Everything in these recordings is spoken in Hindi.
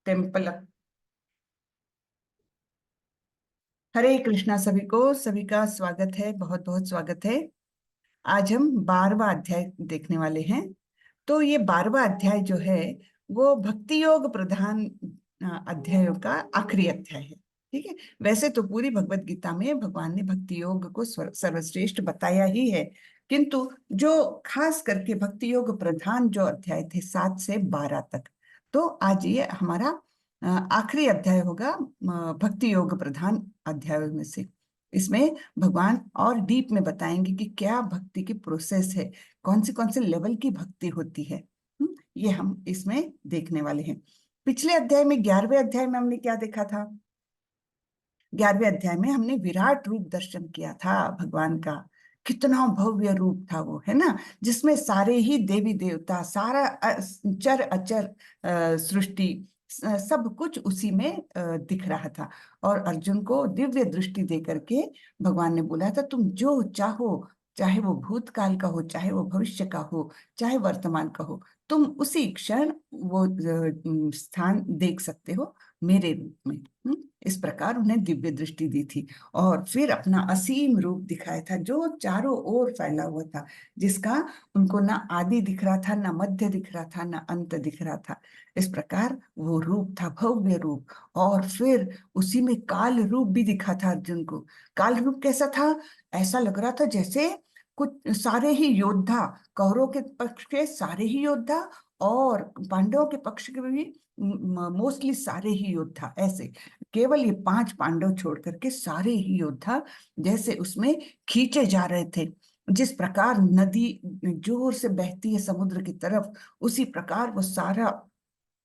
टेम्पल। हरे कृष्णा सभी को, सभी का स्वागत है, बहुत बहुत स्वागत है। आज हम 12वां अध्याय देखने वाले हैं। तो ये 12वां अध्याय जो है वो भक्ति योग प्रधान अध्यायों का आखिरी अध्याय है। ठीक है। वैसे तो पूरी भगवत गीता में भगवान ने भक्ति योग को सर्वश्रेष्ठ बताया ही है, किंतु जो खास करके भक्ति योग प्रधान जो अध्याय थे 7 से 12 तक, तो आज ये हमारा आखिरी अध्याय होगा भक्ति योग प्रधान अध्यायों में से। इसमें भगवान और डीप में बताएंगे कि क्या भक्ति की प्रोसेस है, कौन से लेवल की भक्ति होती है। ये हम इसमें देखने वाले हैं। पिछले अध्याय में 11वें अध्याय में हमने क्या देखा था? 11वें अध्याय में हमने विराट रूप दर्शन किया था भगवान का। कितना भव्य रूप था वो, है ना, जिसमें सारे ही देवी देवता, सारा चर अचर सृष्टि, सब कुछ उसी में दिख रहा था। और अर्जुन को दिव्य दृष्टि दे करके भगवान ने बोला था, तुम जो चाहो, चाहे वो भूतकाल का हो, चाहे वो भविष्य का हो, चाहे वर्तमान का हो, तुम उसी क्षण वो स्थान देख सकते हो मेरे रूप में। इस प्रकार उन्हें दिव्य दृष्टि दी थी। और फिर अपना असीम रूप दिखाया था जो चारों ओर फैला हुआ था, जिसका उनको ना आदि दिख रहा था, ना मध्य दिख रहा था, ना अंत दिख रहा था। इस प्रकार वो रूप था, भव्य रूप। और फिर उसी में काल रूप भी दिखा था अर्जुन को। काल रूप कैसा था? ऐसा लग रहा था जैसे कुछ सारे ही योद्धा, कौरवों के पक्ष के सारे ही योद्धा और पांडवों के पक्ष के भी मोस्टली सारे ही योद्धा, ऐसे केवल ये 5 पांडव छोड़ करके सारे ही योद्धा जैसे उसमें खींचे जा रहे थे। जिस प्रकार नदी जोर से बहती है समुद्र की तरफ, उसी प्रकार वो सारा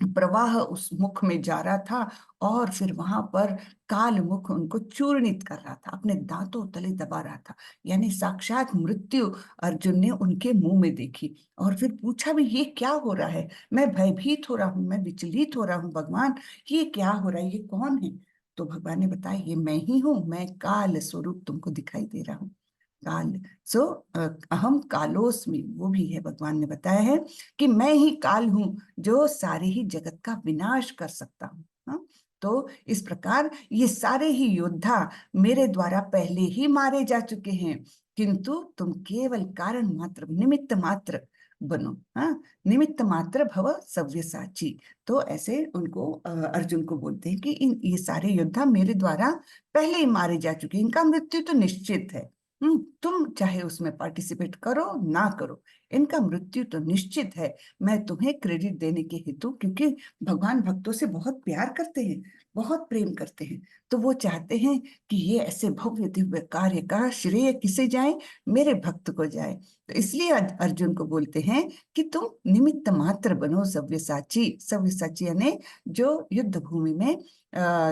प्रवाह उस मुख में जा रहा था। और फिर वहां पर काल मुख उनको चूर्णित कर रहा था, अपने दांतों तले दबा रहा था। यानी साक्षात मृत्यु अर्जुन ने उनके मुंह में देखी। और फिर पूछा भी, ये क्या हो रहा है? मैं भयभीत हो रहा हूँ, मैं विचलित हो रहा हूँ भगवान, ये क्या हो रहा है, ये कौन है? तो भगवान ने बताया, ये मैं ही हूँ, मैं काल स्वरूप तुमको दिखाई दे रहा हूँ। काल। सो अहम कालोस्मि, वो भी है, भगवान ने बताया है कि मैं ही काल हूं जो सारे ही जगत का विनाश कर सकता हूँ। हाँ? तो इस प्रकार ये सारे ही योद्धा मेरे द्वारा पहले ही मारे जा चुके हैं, किंतु तुम केवल कारण मात्र, निमित्त मात्र बनो। हाँ, निमित्त मात्र भव सव्यसाची। तो ऐसे उनको अर्जुन को बोलते हैं कि ये सारे योद्धा मेरे द्वारा पहले ही मारे जा चुके हैं, इनका मृत्यु तो निश्चित है। तुम चाहे उसमें पार्टिसिपेट करो ना करो, इनका मृत्यु तो निश्चित है। मैं तुम्हें क्रेडिट देने के हेतु, क्योंकि भगवान भक्तों से बहुत प्यार करते हैं, बहुत प्रेम करते हैं, तो वो चाहते हैं कि ये ऐसे भव्य दिव्य कार्य का श्रेय किसे जाए? मेरे भक्त को जाए। तो इसलिए अर्जुन को बोलते हैं कि तुम निमित्त मात्र बनो सव्यसाची। सव्यसाची यानी जो युद्ध भूमि में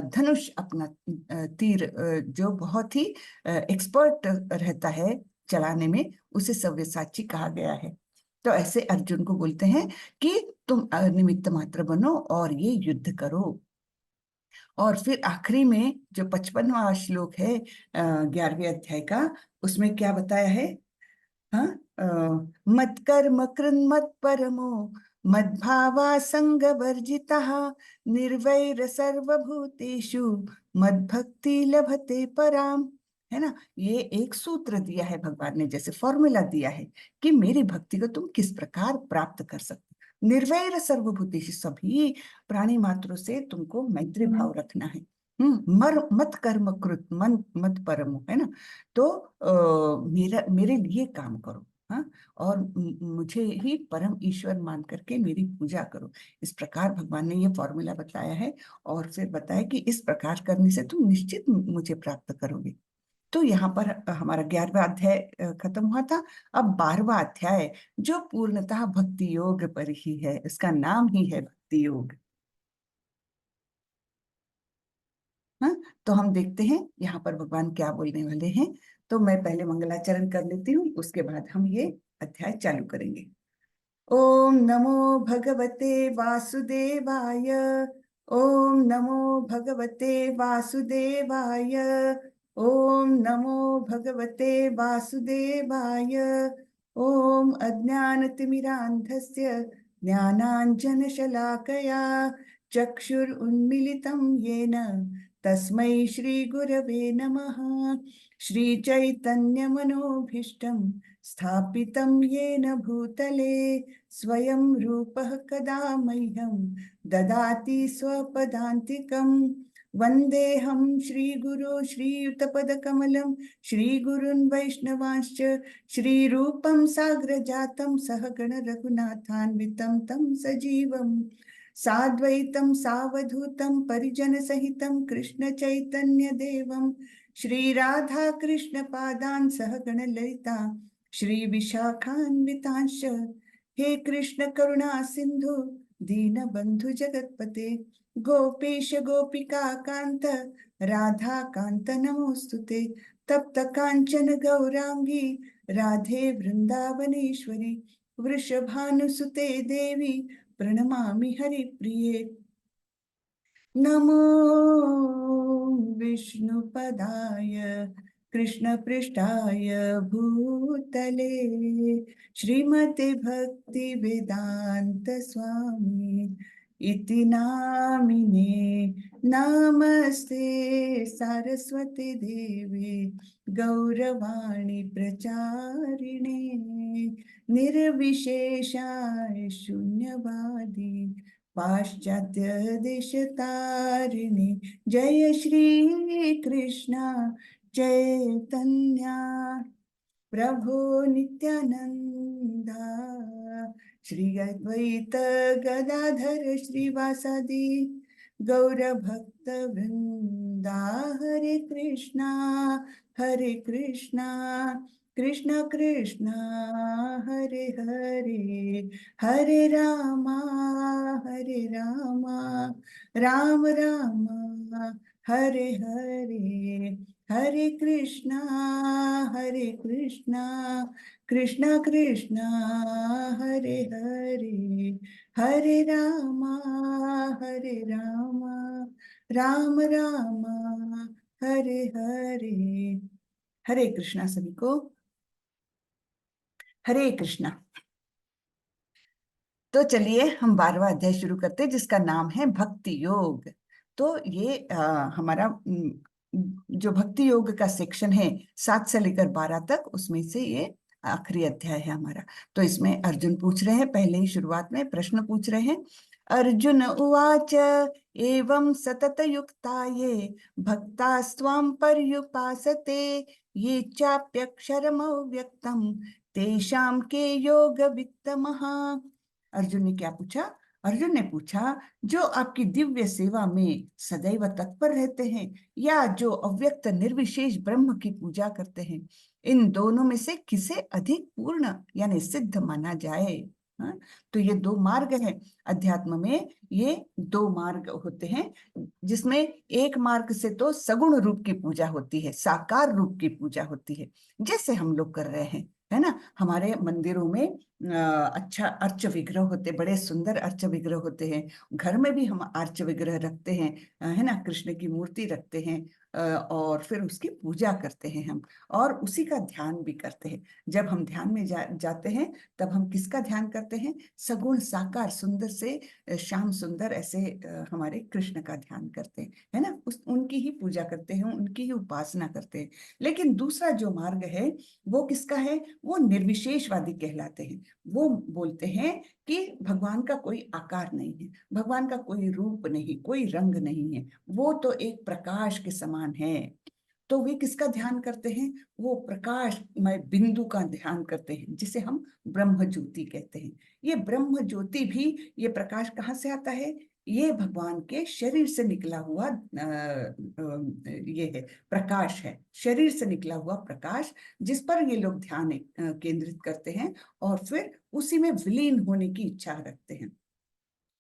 धनुष अपना तीर जो बहुत ही एक्सपर्ट रहता है चलाने में, उसे सव्यसाची कहा गया है। तो ऐसे अर्जुन को बोलते हैं कि तुम निमित्त मात्र बनो और ये युद्ध करो। और फिर आखिरी में जो 55वां श्लोक है 11वें अध्याय का, उसमें क्या बताया है? हाँ, मत कर्म कृन् मत परमो मद्भावा संग वर्जितः निर्वैर सर्वभूतेषु मद्भक्ति लभते पराम। है ना, ये एक सूत्र दिया है भगवान ने, जैसे फॉर्मूला दिया है कि मेरी भक्ति को तुम किस प्रकार प्राप्त कर सकते हो। निर्वैर सर्वभूतेषु, सभी प्राणी मात्रों से तुमको मैत्री भाव रखना है। मर मत कर्म कृत मन मत परमो, है ना। तो मेरे लिए काम करो। हाँ, और मुझे ही परम ईश्वर मान करके मेरी पूजा करो। इस प्रकार भगवान ने ये फॉर्मूला बताया है। और फिर बताया कि इस प्रकार करने से तुम निश्चित मुझे प्राप्त करोगे। तो यहाँ पर हमारा 11वां अध्याय खत्म हुआ था। अब 12वां अध्याय जो पूर्णतः भक्ति योग पर ही है, इसका नाम ही है भक्ति योग। हाँ, तो हम देखते हैं यहाँ पर भगवान क्या बोलने वाले हैं। तो मैं पहले मंगलाचरण कर लेती हूँ, उसके बाद हम ये अध्याय चालू करेंगे। ओम नमो भगवते वासुदेवाय। ओम नमो भगवते वासुदेवाय। ओम नमो भगवते वासुदेवाय। ओम अज्ञानतिमिरान्धस्य ज्ञानाञ्जनशलाकया चक्षुरुन्मीलितं येन तस्मै श्रीगुरवे नमः। श्रीचैतन्यमनोभीष्टं स्थापितं येन भूतले स्वयं रूपः कदा मह्यं ददाति स्वपदान्तिकं। वन्देऽहं श्रीगुरो श्रीयुतपदकमलं श्रीगुरुन् वैष्णवांश्च श्रीरूपं साग्रजातं सहगण रघुनाथान्वितं तं सजीवं साद्वैतं सावधूतं परिजनसहितं कृष्णचैतन्यदेवं श्रीराधाकृष्णपादान् सहगण ललिता श्रीविशाखान्वितांश्च। हे कृष्ण करुणा सिन्धु दीनबन्धु जगत्पते गोपेश गोपिका कान्त राधा कान्त नमोस्तुते। तप्त कांचन गौरांगी राधे वृंदावनेश्वरी वृषभानुसुते देवी प्रणमामि हरिप्रिये। नमो विष्णुपदाय कृष्णपृष्ठाय भूतले श्रीमते भक्ति वेदांत स्वामी इति नामिने। नमस्ते सारस्वती देवी गौरवाणी प्रचारिणे निर्विशेषाय शून्यवादी पाश्चात्य देशतारिणी। जय श्री कृष्ण चैतन्य प्रभो नित्यानंदा श्री अद्वैत गदाधर श्रीवासादि गौर भक्त वृंदा। हरे कृष्णा कृष्ण कृष्ण हरे हरे हरे रामा राम राम हरे हरे हरे कृष्णा कृष्ण कृष्ण हरे हरे हरे रामा राम राम हरे हरे। हरे कृष्णा सभी को। हरे कृष्णा। तो चलिए हम 12वां अध्याय शुरू करते हैं जिसका नाम है भक्ति योग। तो ये हमारा जो भक्ति योग का सेक्शन है 7 से लेकर 12 तक, उसमें से ये आखिरी अध्याय है हमारा। तो इसमें अर्जुन पूछ रहे हैं, पहले ही शुरुआत में प्रश्न पूछ रहे हैं। अर्जुन उवाच एवं सतत युक्ता ये भक्तास्त्वां पर्युपासते ये चाप्यक्षरमव्यक्तम् तेषां के योग वित्तमः। अर्जुन ने क्या पूछा? अर्जुन ने पूछा जो आपकी दिव्य सेवा में सदैव तत्पर रहते हैं या जो अव्यक्त निर्विशेष ब्रह्म की पूजा करते हैं, इन दोनों में से किसे अधिक पूर्ण यानी सिद्ध माना जाए? हाँ? तो ये 2 मार्ग हैं अध्यात्म में। ये 2 मार्ग होते हैं जिसमें एक मार्ग से तो सगुण रूप की पूजा होती है, साकार रूप की पूजा होती है, जैसे हम लोग कर रहे हैं, है ना। हमारे मंदिरों में अच्छा अर्च विग्रह होते, बड़े सुंदर अर्च विग्रह होते हैं। घर में भी हम अर्च विग्रह रखते हैं, है ना, कृष्ण की मूर्ति रखते हैं और फिर उसकी पूजा करते हैं हम, और उसी का ध्यान भी करते हैं। जब हम ध्यान में जाते हैं तब हम किसका ध्यान करते हैं? सगुण साकार सुंदर से श्याम सुंदर ऐसे हमारे कृष्ण का ध्यान करते हैं, है ना। उनकी ही पूजा करते हैं, उनकी ही उपासना करते हैं। लेकिन दूसरा जो मार्ग है वो किसका है? वो निर्विशेषवादी कहलाते हैं। वो बोलते हैं कि भगवान का कोई आकार नहीं है, भगवान का कोई रूप नहीं, कोई रंग नहीं है, वो तो एक प्रकाश के समान है। तो वे किसका ध्यान करते हैं? वो प्रकाशमय बिंदु का ध्यान करते हैं, जिसे हम ब्रह्म ज्योति कहते हैं। ये ब्रह्म ज्योति भी, ये प्रकाश कहाँ से आता है? ये भगवान के शरीर से निकला हुआ ये है, प्रकाश है, शरीर से निकला हुआ प्रकाश, जिस पर ये लोग ध्यान केंद्रित करते हैं और फिर उसी में विलीन होने की इच्छा रखते हैं।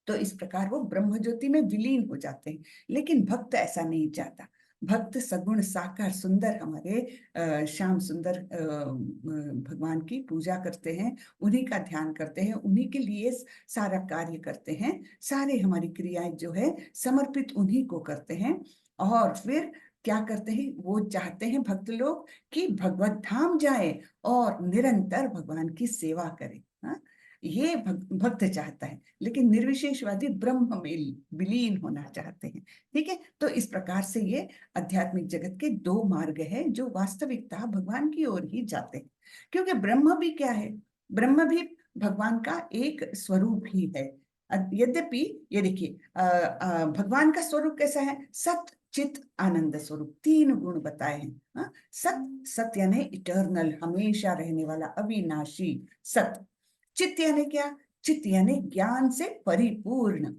तो इस प्रकार वो ब्रह्म ज्योति में विलीन हो जाते हैं। लेकिन भक्त ऐसा नहीं चाहता। भक्त सगुण साकार सुंदर हमारे श्याम सुंदर भगवान की पूजा करते हैं, उन्हीं का ध्यान करते हैं, उन्हीं के लिए सारा कार्य करते हैं, सारे हमारी क्रियाएं जो है समर्पित उन्हीं को करते हैं। और फिर क्या करते हैं? वो चाहते हैं भक्त लोग कि भगवत धाम जाए और निरंतर भगवान की सेवा करें। हाँ, ये भक्त चाहता है, लेकिन निर्विशेषवादी ब्रह्म में विलीन होना चाहते हैं। ठीक है, तो इस प्रकार से ये आध्यात्मिक जगत के दो मार्ग हैं जो वास्तविकता भगवान की ओर ही जाते हैं। क्योंकि ब्रह्म भी क्या है, ब्रह्म भी भगवान का एक स्वरूप ही है। यद्यपि ये देखिए, भगवान का स्वरूप कैसा है, सत चित आनंद स्वरूप, तीन गुण बताए हैं। सत, सत यानी इटर्नल, हमेशा रहने वाला, अविनाशी सत। चित यानी क्या, चित यानी ज्ञान से परिपूर्ण।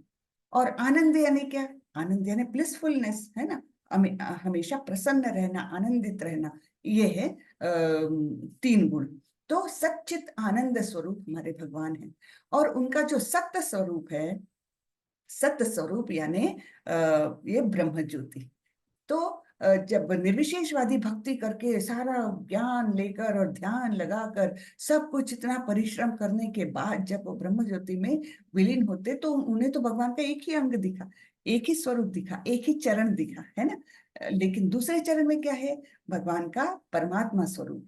और आनंद यानी क्या, आनंद यानी ब्लिसफुलनेस, है ना, हमेशा प्रसन्न रहना, आनंदित रहना, ये है तीन गुण। तो सच्चित आनंद स्वरूप हमारे भगवान हैं। और उनका जो सत्य स्वरूप है, सत्य स्वरूप यानी ये ब्रह्म ज्योति। तो जब निर्विशेषवादी भक्ति करके सारा ज्ञान लेकर और ध्यान लगाकर सब कुछ इतना परिश्रम करने के बाद जब वो ब्रह्म ज्योति में विलीन होते, तो उन्हें तो भगवान का एक ही अंग दिखा, एक ही स्वरूप दिखा, एक ही चरण दिखा, है ना। लेकिन दूसरे चरण में क्या है, भगवान का परमात्मा स्वरूप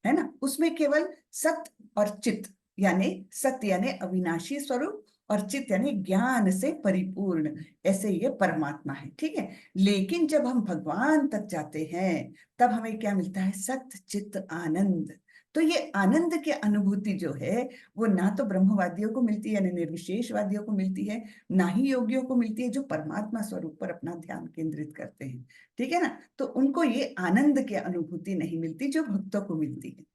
है ना, उसमें केवल सत्य और चित्त, यानी सत्य यानी अविनाशी स्वरूप, और चित्त यानी ज्ञान से परिपूर्ण, ऐसे ये परमात्मा है। ठीक है, लेकिन जब हम भगवान तक जाते हैं तब हमें क्या मिलता है, सत्य चित्त आनंद। तो ये आनंद की अनुभूति जो है वो ना तो ब्रह्मवादियों को मिलती है, यानी निर्विशेषवादियों को मिलती है, ना ही योगियों को मिलती है जो परमात्मा स्वरूप पर अपना ध्यान केंद्रित करते हैं। ठीक है ना, तो उनको ये आनंद की अनुभूति नहीं मिलती जो भक्तों को मिलती है।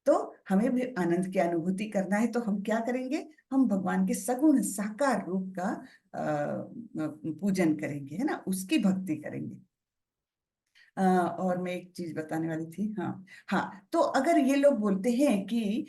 तो हमें भी आनंद की अनुभूति करना है, तो हम क्या करेंगे, हम भगवान के सगुण साकार रूप का पूजन करेंगे, है ना, उसकी भक्ति करेंगे। और मैं एक चीज बताने वाली थी, हाँ हाँ, तो अगर ये लोग बोलते हैं कि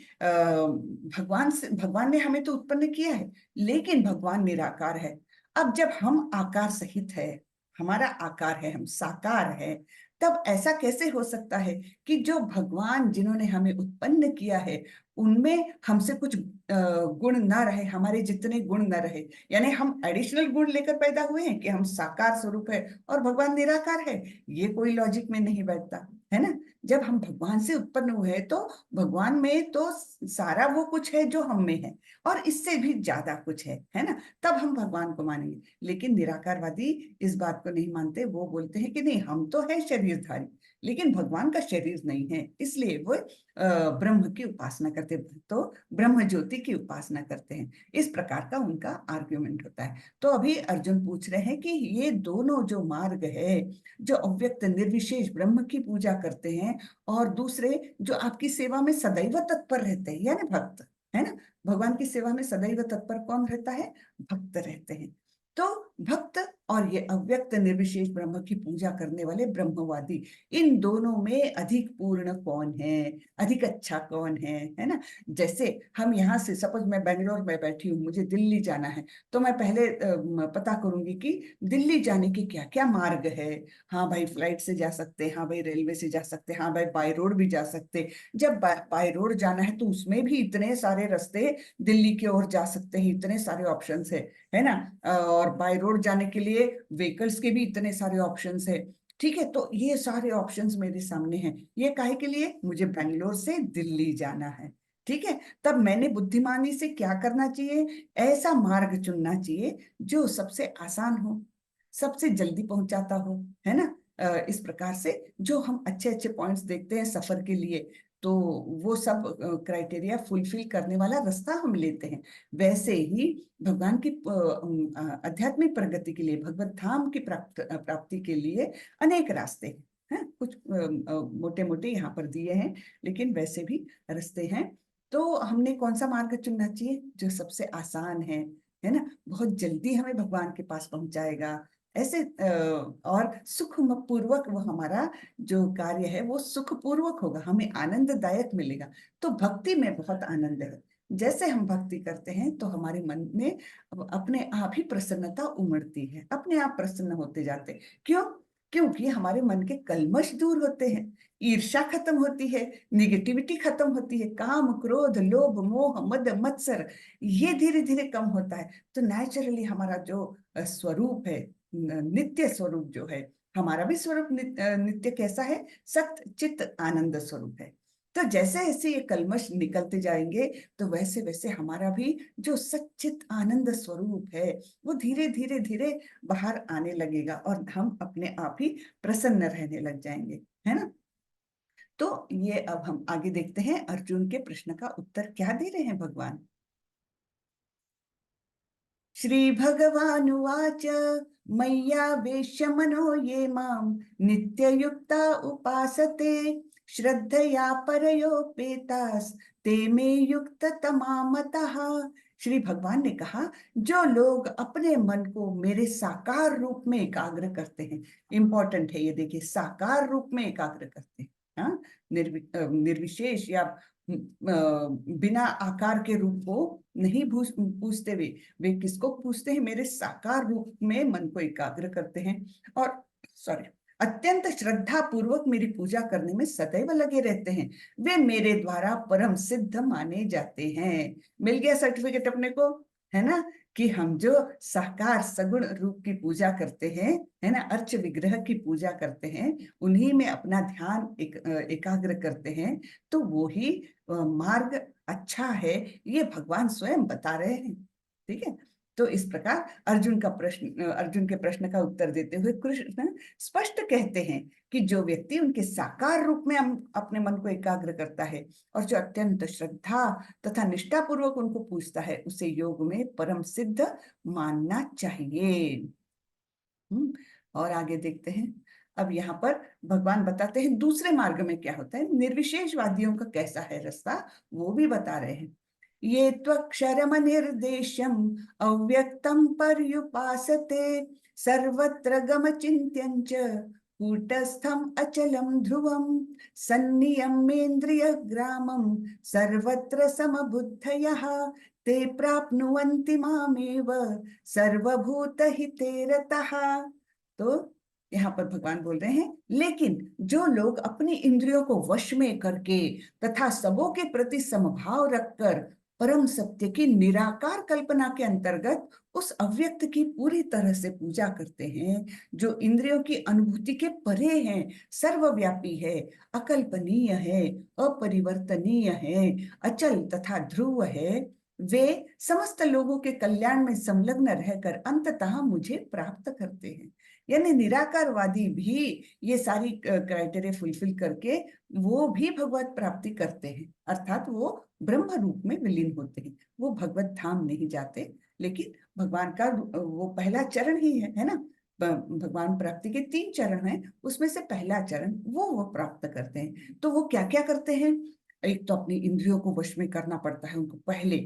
भगवान ने हमें तो उत्पन्न किया है, लेकिन भगवान निराकार है। अब जब हम आकार सहित है, हमारा आकार है, हम साकार है, तब ऐसा कैसे हो सकता है कि जो भगवान जिन्होंने हमें उत्पन्न किया है उनमें हमसे कुछ गुण ना रहे, हमारे जितने गुण ना रहे, यानी हम एडिशनल गुण लेकर पैदा हुए हैं कि हम साकार स्वरूप है और भगवान निराकार है। ये कोई लॉजिक में नहीं बैठता, है ना। जब हम भगवान से उत्पन्न हुए हैं तो भगवान में तो सारा वो कुछ है जो हम में है, और इससे भी ज्यादा कुछ है ना, तब हम भगवान को मानेंगे। लेकिन निराकारवादी इस बात को नहीं मानते, वो बोलते हैं कि नहीं, हम तो है शरीरधारी, लेकिन भगवान का शरीर नहीं है, इसलिए वो ब्रह्म की उपासना करते, तो ब्रह्म ज्योति की उपासना करते हैं। इस प्रकार का उनका आर्ग्यूमेंट होता है। तो अभी अर्जुन पूछ रहे हैं कि ये दोनों जो मार्ग है, जो अव्यक्त निर्विशेष ब्रह्म की पूजा करते हैं, और दूसरे जो आपकी सेवा में सदैव तत्पर रहते हैं, यानी भक्त, है ना, भगवान की सेवा में सदैव तत्पर कौन रहता है, भक्त रहते हैं। तो भक्त और ये अव्यक्त निर्विशेष ब्रह्म की पूजा करने वाले ब्रह्मवादी, इन दोनों में अधिक पूर्ण कौन है, अधिक अच्छा कौन है ना। जैसे हम यहाँ से, सपोज मैं बेंगलोर में बैठी हूँ, मुझे दिल्ली जाना है, तो मैं पहले पता करूंगी कि दिल्ली जाने के क्या क्या मार्ग है। हाँ भाई, फ्लाइट से जा सकते, हाँ भाई रेलवे से जा सकते, हाँ भाई बाय रोड भी जा सकते। जब बाय रोड जाना है तो उसमें भी इतने सारे रास्ते दिल्ली की ओर जा सकते हैं, इतने सारे ऑप्शंस है ना। और बाय रोड जाने के लिए व्हीकल्स के भी इतने सारे ऑप्शंस है। ठीक है, तो ये सारे ऑप्शंस मेरे सामने हैं, ये काहे के लिए, मुझे बेंगलोर से दिल्ली जाना है। ठीक है, तब मैंने बुद्धिमानी से क्या करना चाहिए, ऐसा मार्ग चुनना चाहिए जो सबसे आसान हो, सबसे जल्दी पहुंचाता हो, है ना। इस प्रकार से जो हम अच्छे अच्छे पॉइंट्स देखते हैं सफर के लिए, तो वो सब क्राइटेरिया फुलफिल करने वाला रास्ता हम लेते हैं। वैसे ही भगवान की आध्यात्मिक प्रगति के लिए, भगवत धाम की प्राप्ति के लिए अनेक रास्ते हैं। कुछ मोटे मोटे यहाँ पर दिए हैं, लेकिन वैसे भी रास्ते हैं। तो हमने कौन सा मार्ग चुनना चाहिए, जो सबसे आसान है ना, बहुत जल्दी हमें भगवान के पास पहुंचाएगा, ऐसे और सुख पूर्वक वो हमारा जो कार्य है वो सुख पूर्वक होगा, हमें आनंददायक मिलेगा। तो भक्ति में बहुत आनंद है। जैसे हम भक्ति करते हैं तो हमारे मन में अपने आप ही प्रसन्नता उमड़ती है, अपने आप प्रसन्न होते जाते हैं। क्यों, क्योंकि हमारे मन के कल्मश दूर होते हैं, ईर्ष्या खत्म होती है, निगेटिविटी खत्म होती है, काम क्रोध लोभ मोह मद मत्सर, ये धीरे धीरे कम होता है। तो नेचुरली हमारा जो स्वरूप है, नित्य स्वरूप जो है, हमारा भी स्वरूप नित्य कैसा है, सत्य चित्त आनंद स्वरूप है। तो जैसे जैसे ये कल्मश निकलते जाएंगे, तो वैसे वैसे हमारा भी जो सच्चित आनंद स्वरूप है वो धीरे धीरे धीरे बाहर आने लगेगा और हम अपने आप ही प्रसन्न रहने लग जाएंगे, है ना। तो ये अब हम आगे देखते हैं अर्जुन के प्रश्न का उत्तर क्या दे रहे हैं भगवान। श्री भगवानुवाच मय्यावेश्य मनो ये माम नित्ययुक्ता उपासते श्रद्धया परयोपेतास ते मे युक्ततमा मतः। श्री भगवान ने कहा, जो लोग अपने मन को मेरे साकार रूप में एकाग्र करते हैं, इंपॉर्टेंट है ये, देखिए, साकार रूप में एकाग्र करते हैं, हाँ, निर्विशेष या बिना आकार के रूप को नहीं पूछते हुए, वे किसको पूछते हैं, मेरे साकार रूप में मन को एकाग्र करते हैं और सॉरी अत्यंत श्रद्धा पूर्वक मेरी पूजा करने में सदैव लगे रहते हैं, वे मेरे द्वारा परम सिद्ध माने जाते हैं। मिल गया सर्टिफिकेट अपने को, है ना, कि हम जो साकार सगुण रूप की पूजा करते हैं, है ना, अर्च विग्रह की पूजा करते हैं, उन्हीं में अपना ध्यान एकाग्र करते हैं, तो वो ही मार्ग अच्छा है, ये भगवान स्वयं बता रहे हैं। ठीक है। तो इस प्रकार अर्जुन के प्रश्न का उत्तर देते हुए कृष्ण स्पष्ट कहते हैं कि जो व्यक्ति उनके साकार रूप में अपने मन को एकाग्र करता है और जो अत्यंत श्रद्धा तथा निष्ठा पूर्वक उनको पूछता है, उसे योग में परम सिद्ध मानना चाहिए। और आगे देखते हैं। अब यहाँ पर भगवान बताते हैं दूसरे मार्ग में क्या होता है, निर्विशेषवादियों का कैसा है रास्ता, वो भी बता रहे हैं। ये त्वक्षरम निर्देशम अव्यक्तम पर्युपासते सर्वत्र गम चिन्त्यञ्च कूटस्थम अचलम ध्रुवम सन्नियमेन्द्रिय ग्रामम सर्वत्र समबुद्धयः ते प्राप्नुवन्ति मामेव सर्वभूत हिते रतः। तो यहाँ पर भगवान बोल रहे हैं, लेकिन जो लोग अपनी इंद्रियों को वश में करके तथा सबों के प्रति समभाव रखकर परम सत्य की निराकार कल्पना के अंतर्गत उस अव्यक्त की पूरी तरह से पूजा करते हैं, जो इंद्रियों की अनुभूति के परे है, सर्वव्यापी है, अकल्पनीय है, अपरिवर्तनीय है, अचल तथा ध्रुव है, वे समस्त लोगों के कल्याण में संलग्न रहकर अंततः मुझे प्राप्त करते हैं। यानी निराकारवादी भी ये सारी क्राइटेरिया फुलफिल करके वो भी भगवत प्राप्ति करते हैं, अर्थात वो ब्रह्म रूप में विलीन होते हैं, वो भगवत धाम नहीं जाते, लेकिन भगवान का वो पहला चरण ही है ना, भगवान प्राप्ति के 3 चरण हैं, उसमें से पहला चरण वो प्राप्त करते हैं। तो वो क्या क्या करते हैं, एक तो अपनी इंद्रियों को वश में करना पड़ता है उनको पहले,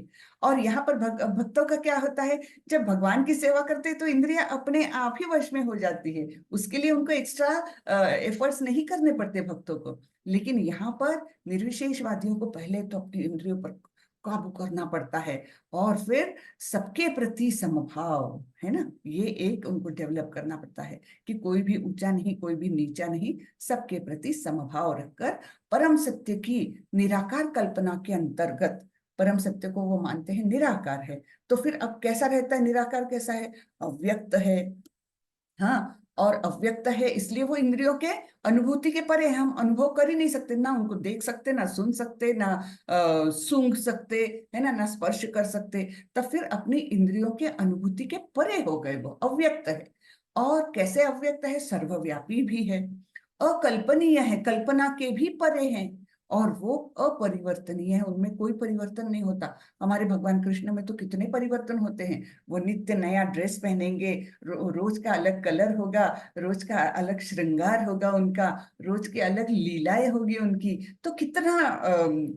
और यहाँ पर भक्तों का क्या होता है, जब भगवान की सेवा करते हैं तो इंद्रियां अपने आप ही वश में हो जाती है, उसके लिए उनको एक्स्ट्रा एफर्ट्स नहीं करने पड़ते भक्तों को। लेकिन यहाँ पर निर्विशेषवादियों को पहले तो अपनी इंद्रियों पर काबू करना पड़ता है और फिर सबके प्रति समभाव, है ना, ये एक उनको डेवलप करना पड़ता है कि कोई भी ऊंचा नहीं, कोई भी नीचा नहीं, सबके प्रति समभाव रखकर परम सत्य की निराकार कल्पना के अंतर्गत, परम सत्य को वो मानते हैं निराकार है, तो फिर अब कैसा रहता है, निराकार कैसा है, अव्यक्त है, हाँ, और अव्यक्त है इसलिए वो इंद्रियों के अनुभूति के परे, हम अनुभव कर ही नहीं सकते, ना उनको देख सकते, ना सुन सकते, ना सूंघ सकते, है ना स्पर्श कर सकते, तब फिर अपनी इंद्रियों के अनुभूति के परे हो गए, वो अव्यक्त है। और कैसे अव्यक्त है, सर्वव्यापी भी है, अकल्पनीय है, कल्पना के भी परे हैं, और वो अपरिवर्तनीय है, उनमें कोई परिवर्तन नहीं होता। हमारे भगवान कृष्ण में तो कितने परिवर्तन होते हैं, वो नित्य नया ड्रेस पहनेंगे, रोज का अलग कलर होगा, रोज का अलग श्रृंगार होगा उनका, रोज की अलग लीलाएं होगी उनकी, तो कितना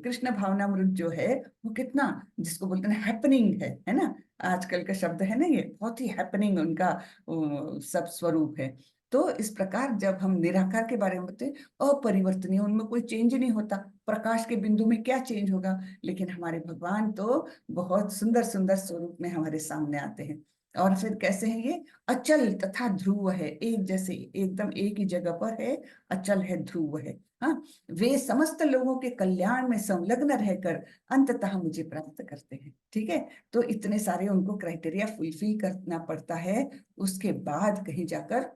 कृष्ण भावनामृत जो है वो कितना, जिसको बोलते हैं हैपनिंग है ना, आजकल का शब्द है ना, ये बहुत ही हैपनिंग उनका सब स्वरूप है। तो इस प्रकार जब हम निराकार के बारे में बताते हैं, अपरिवर्तनीय, उनमें कोई चेंज नहीं होता, प्रकाश के बिंदु में क्या चेंज होगा, लेकिन हमारे भगवान तो बहुत सुंदर सुंदर स्वरूप में हमारे सामने आते हैं। और फिर कैसे हैं ये, अचल तथा ध्रुव है, एक जैसे एकदम एक ही जगह पर है, अचल है, ध्रुव है, हाँ, वे समस्त लोगों के कल्याण में संलग्न रहकर अंततः मुझे प्राप्त करते हैं। ठीक है। तो इतने सारे उनको क्राइटेरिया फुलफिल करना पड़ता है, उसके बाद कहीं जाकर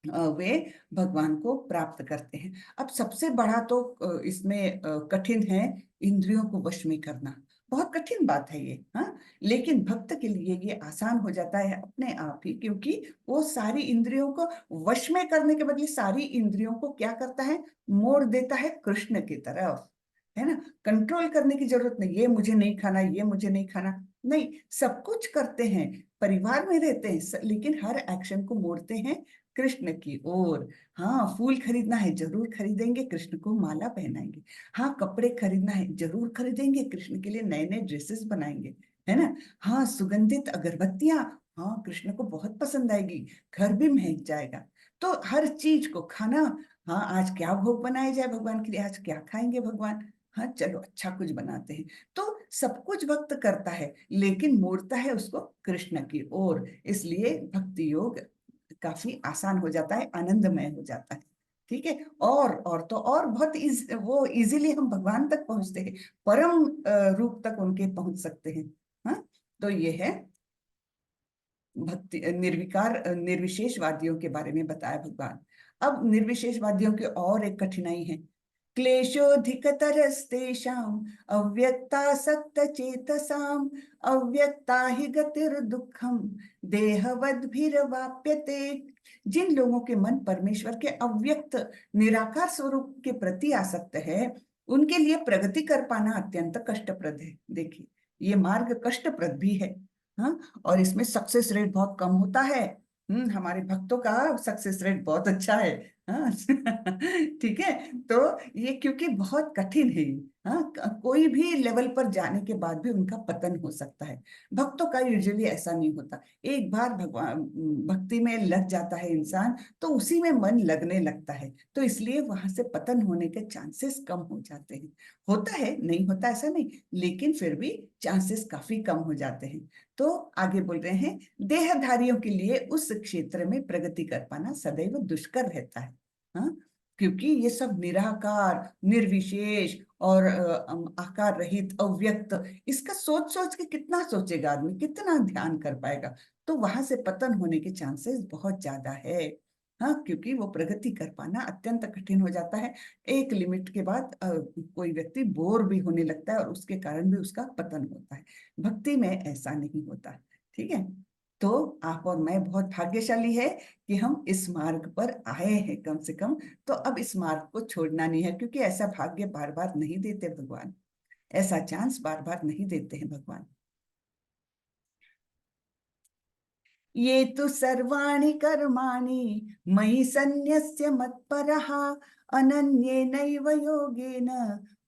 वे भगवान को प्राप्त करते हैं। अब सबसे बड़ा तो इसमें कठिन है इंद्रियों को वश में करना। बहुत कठिन बात है ये, हाँ। लेकिन भक्त के लिए ये आसान हो जाता है अपने आप ही, क्योंकि वो सारी इंद्रियों को वश में करने के बदले सारी इंद्रियों को क्या करता है, मोड़ देता है कृष्ण की तरफ, है ना। कंट्रोल करने की जरूरत नहीं, ये मुझे नहीं खाना, ये मुझे नहीं खाना, नहीं, सब कुछ करते हैं, परिवार में रहते हैं, लेकिन हर एक्शन को मोड़ते हैं कृष्ण की ओर। हाँ, फूल खरीदना है, जरूर खरीदेंगे, कृष्ण को माला पहनाएंगे। हाँ, कपड़े खरीदना है, जरूर खरीदेंगे, कृष्ण के लिए नए नए ड्रेसेस बनाएंगे, है ना। हाँ, सुगंधित अगरबत्तियां, हाँ, कृष्ण को बहुत पसंद आएगी, घर भी महक जाएगा। तो हर चीज को खाना, हाँ, आज क्या भोग बनाया जाए भगवान के लिए, आज क्या खाएंगे भगवान, हाँ, चलो अच्छा कुछ बनाते हैं। तो सब कुछ भक्त करता है, लेकिन मोड़ता है उसको कृष्ण की ओर। इसलिए भक्ति योग काफी आसान हो जाता है, आनंदमय हो जाता है। ठीक है। और तो और बहुत वो इजीली हम भगवान तक पहुंचते हैं, परम रूप तक उनके पहुंच सकते हैं। हाँ, तो ये है भक्ति निर्विकार निर्विशेषवादियों के बारे में बताया भगवान। अब निर्विशेषवादियों की और एक कठिनाई है, क्लेशोऽधिकतरस्तेषाम् अव्यक्तासक्त चेतसाम् अव्यक्ता हि गतिर्दुःखम् देहवद्भिर्वाप्यते। जिन लोगों के मन परमेश्वर के अव्यक्त निराकार स्वरूप के प्रति आसक्त है, उनके लिए प्रगति कर पाना अत्यंत कष्टप्रद है। देखिए, ये मार्ग कष्टप्रद भी है, हाँ, और इसमें सक्सेस रेट बहुत कम होता है। हमारे भक्तों का सक्सेस रेट बहुत अच्छा है, हाँ। ठीक है। तो ये क्योंकि बहुत कठिन है, हाँ, कोई भी लेवल पर जाने के बाद भी उनका पतन हो सकता है। भक्तों का यूजुअली ऐसा नहीं होता, एक बार भगवान भक्ति में लग जाता है इंसान, तो उसी में मन लगने लगता है, तो इसलिए वहां से पतन होने के चांसेस कम हो जाते हैं। होता है, नहीं होता ऐसा नहीं, लेकिन फिर भी चांसेस काफी कम हो जाते हैं। तो आगे बोल रहे हैं, देहधारियों के लिए उस क्षेत्र में प्रगति कर पाना सदैव दुष्कर रहता है, हाँ, क्योंकि ये सब निराकार निर्विशेष और आकार रहित अव्यक्त, इसका सोच सोच के कितना सोचेगा आदमी, कितना ध्यान कर पाएगा। तो वहां से पतन होने के चांसेस बहुत ज्यादा है, हाँ, क्योंकि वो प्रगति कर पाना अत्यंत कठिन हो जाता है। एक लिमिट के बाद कोई व्यक्ति बोर भी होने लगता है और उसके कारण भी उसका पतन होता है। भक्ति में ऐसा नहीं होता। ठीक है। तो आप और मैं बहुत भाग्यशाली है कि हम इस मार्ग पर आए हैं कम से कम। तो अब इस मार्ग को छोड़ना नहीं है, क्योंकि ऐसा भाग्य बार बार नहीं देते भगवान, ऐसा चांस बार बार नहीं देते हैं भगवान। ये तु सर्वाणि कर्माणि मयि सन्न्यस्य मत्परः अनन्येनैव योगेन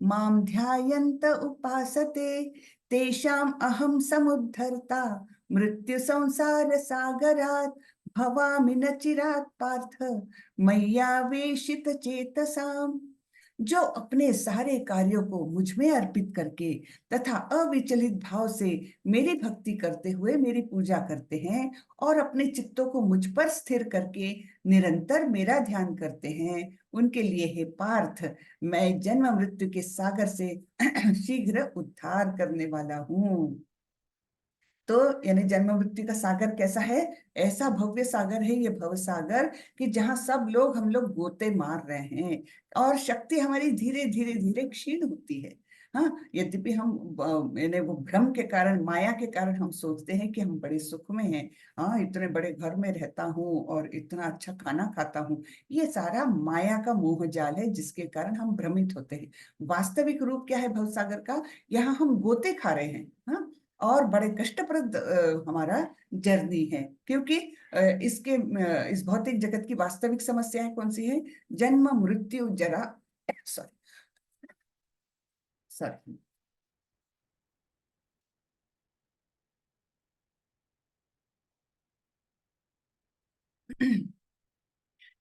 मां ध्यायन्त उपासते तेषाम् अहं समुद्धर्ता मृत्यु संसार सागरात् भवामि न चिरात् पार्थ मय्यावेशित चेतसाम्। जो अपने सारे कार्यों को मुझ में अर्पित करके तथा अविचलित भाव से मेरी भक्ति करते हुए मेरी पूजा करते हैं और अपने चित्तों को मुझ पर स्थिर करके निरंतर मेरा ध्यान करते हैं, उनके लिए हे पार्थ, मैं जन्म मृत्यु के सागर से शीघ्र उद्धार करने वाला हूँ। तो यानी जन्म मृत्यु का सागर कैसा है, ऐसा भव्य सागर है ये भव सागर, कि जहां सब लोग हम लोग गोते मार रहे हैं और शक्ति हमारी धीरे धीरे धीरे क्षीण होती है। हाँ, यद्यपि हम यानी वो भ्रम के कारण, माया के कारण हम सोचते हैं कि हम बड़े सुख में हैं, हाँ, इतने बड़े घर में रहता हूँ और इतना अच्छा खाना खाता हूँ। ये सारा माया का मोह जाल है, जिसके कारण हम भ्रमित होते हैं। वास्तविक रूप क्या है भवसागर का, यहाँ हम गोते खा रहे हैं, हाँ, और बड़े कष्टप्रद हमारा जर्नी है, क्योंकि इस भौतिक जगत की वास्तविक समस्याएं कौन सी है, जन्म मृत्यु जरा, सॉरी सॉरी,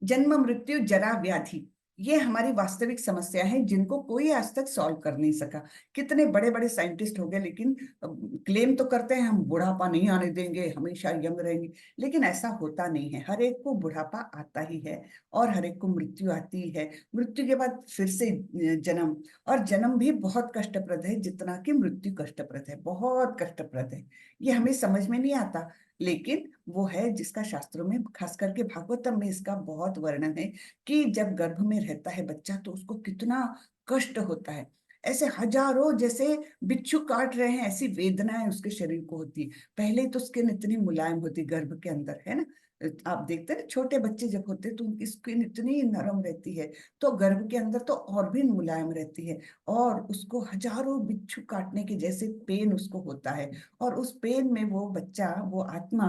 जन्म मृत्यु जरा व्याधि, ये हमारी वास्तविक समस्या है, जिनको कोई आज तक सॉल्व कर नहीं सका। कितने बड़े बड़े साइंटिस्ट हो गए, लेकिन क्लेम तो करते हैं हम बुढ़ापा नहीं आने देंगे, हमेशा यंग रहेंगे, लेकिन ऐसा होता नहीं है। हर एक को बुढ़ापा आता ही है और हर एक को मृत्यु आती है, मृत्यु के बाद फिर से जन्म, और जन्म भी बहुत कष्टप्रद है, जितना कि मृत्यु कष्टप्रद है, बहुत कष्टप्रद है। ये हमें समझ में नहीं आता, लेकिन वो है जिसका शास्त्रों में, खास करके भागवतम में इसका बहुत वर्णन है कि जब गर्भ में रहता है बच्चा तो उसको कितना कष्ट होता है। ऐसे हजारों जैसे बिच्छू काट रहे हैं ऐसी वेदनाएं उसके शरीर को होती है। पहले तो स्किन इतनी मुलायम होती गर्भ के अंदर, है ना। आप देखते हैं छोटे बच्चे जब होते हैं तो उनकी स्किन इतनी नरम रहती है, तो गर्भ के अंदर तो और भी मुलायम रहती है। और उसको हजारों बिच्छू काटने के जैसे पेन उसको होता है। और उस पेन में वो बच्चा, वो आत्मा,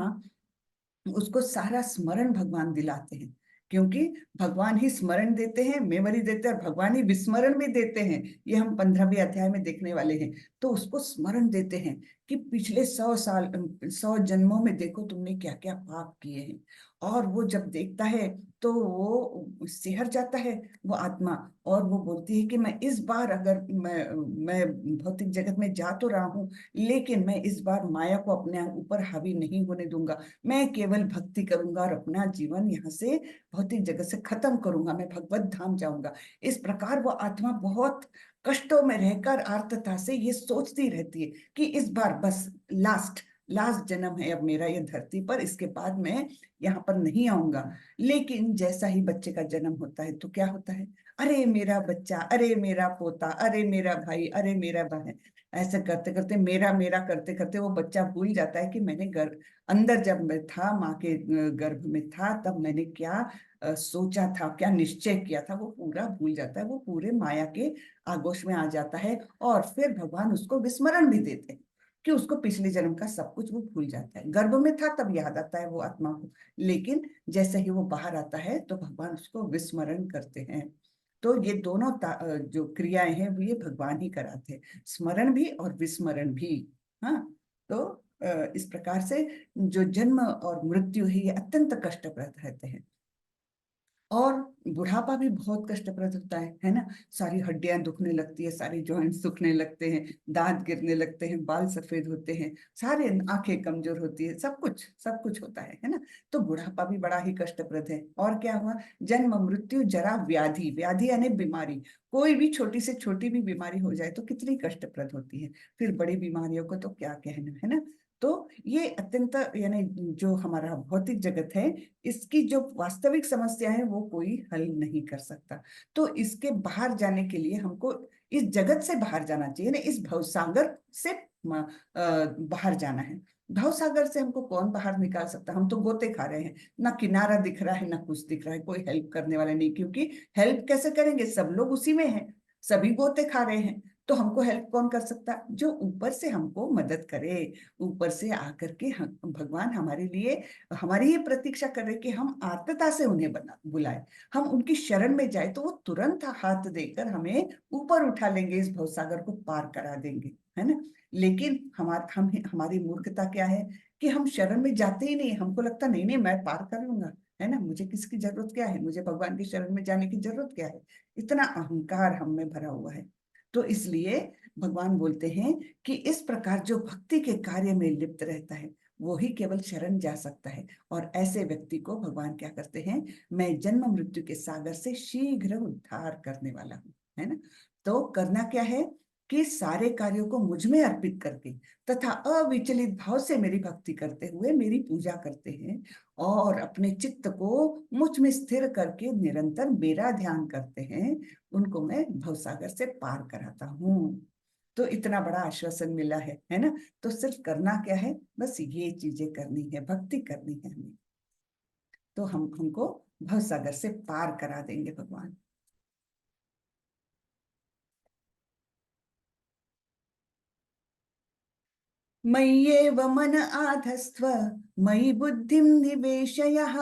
उसको सारा स्मरण भगवान दिलाते हैं। क्योंकि भगवान ही स्मरण देते हैं, मेमोरी देते हैं, और भगवान ही विस्मरण भी देते हैं। ये हम 15वें अध्याय में देखने वाले हैं। तो उसको स्मरण देते हैं कि पिछले 100 साल, 100 जन्मों में देखो तुमने क्या क्या पाप किए हैं। और वो जब देखता है तो वो सिहर जाता है, वो आत्मा। और वो बोलती है कि मैं इस बार, अगर मैं भौतिक जगत में जा तो रहा हूँ, लेकिन मैं इस बार माया को अपने ऊपर हावी नहीं होने दूंगा। मैं केवल भक्ति करूंगा और अपना जीवन यहाँ से, भौतिक जगत से खत्म करूंगा, मैं भगवत धाम जाऊंगा। इस प्रकार वो आत्मा बहुत कष्टों में रहकर आर्तता से ये सोचती रहती है कि इस बार बस लास्ट लास्ट जन्म है अब मेरा ये धरती पर, इसके बाद मैं यहाँ पर नहीं आऊंगा। लेकिन जैसा ही बच्चे का जन्म होता है तो क्या होता है, अरे मेरा बच्चा, अरे मेरा पोता, अरे मेरा भाई, अरे मेरा बहन, ऐसे करते करते, मेरा मेरा करते करते वो बच्चा भूल जाता है कि मैंने अंदर जब मैं था, माँ के गर्भ में था, तब मैंने क्या सोचा था, क्या निश्चय किया था, वो पूरा भूल जाता है। वो पूरे माया के आगोश में आ जाता है। और फिर भगवान उसको विस्मरण भी देते हैं कि उसको पिछले जन्म का सब कुछ वो भूल जाता है। गर्भ में था तब याद आता है वो आत्मा को, लेकिन जैसे ही वो बाहर आता है तो भगवान उसको विस्मरण करते हैं। तो ये दोनों जो क्रियाएं हैं वो ये भगवान ही कराते हैं, स्मरण भी और विस्मरण भी। हाँ। तो इस प्रकार से जो जन्म और मृत्यु है ये अत्यंत कष्टप्रद रहते हैं। और बुढ़ापा भी बहुत कष्टप्रद होता है ना। सारी हड्डियां दुखने लगती है, सारी जॉइंट्स दुखने लगते हैं, दांत गिरने लगते हैं, बाल सफेद होते हैं, सारे आंखें कमजोर होती है, सब कुछ होता है ना। तो बुढ़ापा भी बड़ा ही कष्टप्रद है। और क्या हुआ, जन्म मृत्यु जरा व्याधि, व्याधि यानी बीमारी, कोई भी छोटी से छोटी भी बीमारी हो जाए तो कितनी कष्टप्रद होती है। फिर बड़ी बीमारियों को तो क्या कहना, है ना। तो ये अत्यंत, यानी जो हमारा भौतिक जगत है, इसकी जो वास्तविक समस्या है वो कोई हल नहीं कर सकता। तो इसके बाहर जाने के लिए हमको इस जगत से बाहर जाना चाहिए ना, इस भवसागर से बाहर जाना है। भवसागर से हमको कौन बाहर निकाल सकता, हम तो गोते खा रहे हैं, ना किनारा दिख रहा है ना कुछ दिख रहा है, कोई हेल्प करने वाला नहीं। क्योंकि हेल्प कैसे करेंगे, सब लोग उसी में हैं, सभी गोते खा रहे हैं। तो हमको हेल्प कौन कर सकता, जो ऊपर से हमको मदद करे। ऊपर से आकर के भगवान हमारे लिए, हमारी ये प्रतीक्षा कर रहे कि हम आर्तता से उन्हें बुलाए, हम उनकी शरण में जाए तो वो तुरंत हाथ देकर हमें ऊपर उठा लेंगे, इस भवसागर को पार करा देंगे, है ना। लेकिन हमारी मूर्खता क्या है कि हम शरण में जाते ही नहीं, हमको लगता नहीं नहीं मैं पार कर लूंगा, है ना, मुझे किसकी जरूरत क्या है, मुझे भगवान की शरण में जाने की जरूरत क्या है। इतना अहंकार हम में भरा हुआ है। तो इसलिए भगवान बोलते हैं कि इस प्रकार जो भक्ति के कार्य में लिप्त रहता है वो ही केवल शरण जा सकता है। और ऐसे व्यक्ति को भगवान क्या करते हैं, मैं जन्म मृत्यु के सागर से शीघ्र उद्धार करने वाला हूँ, है ना। तो करना क्या है कि सारे कार्यों को मुझ में अर्पित करके तथा अविचलित भाव से मेरी भक्ति करते हुए मेरी पूजा करते हैं, और अपने चित्त को मुझ में स्थिर करके निरंतर मेरा ध्यान करते हैं, उनको मैं भवसागर से पार कराता हूँ। तो इतना बड़ा आश्वासन मिला है ना। तो सिर्फ करना क्या है, बस ये चीजें करनी है, भक्ति करनी है हमें, तो हमको भवसागर से पार करा देंगे भगवान। मय्येव मन आधस्त्व, मयि बुद्धिं निवेशयः,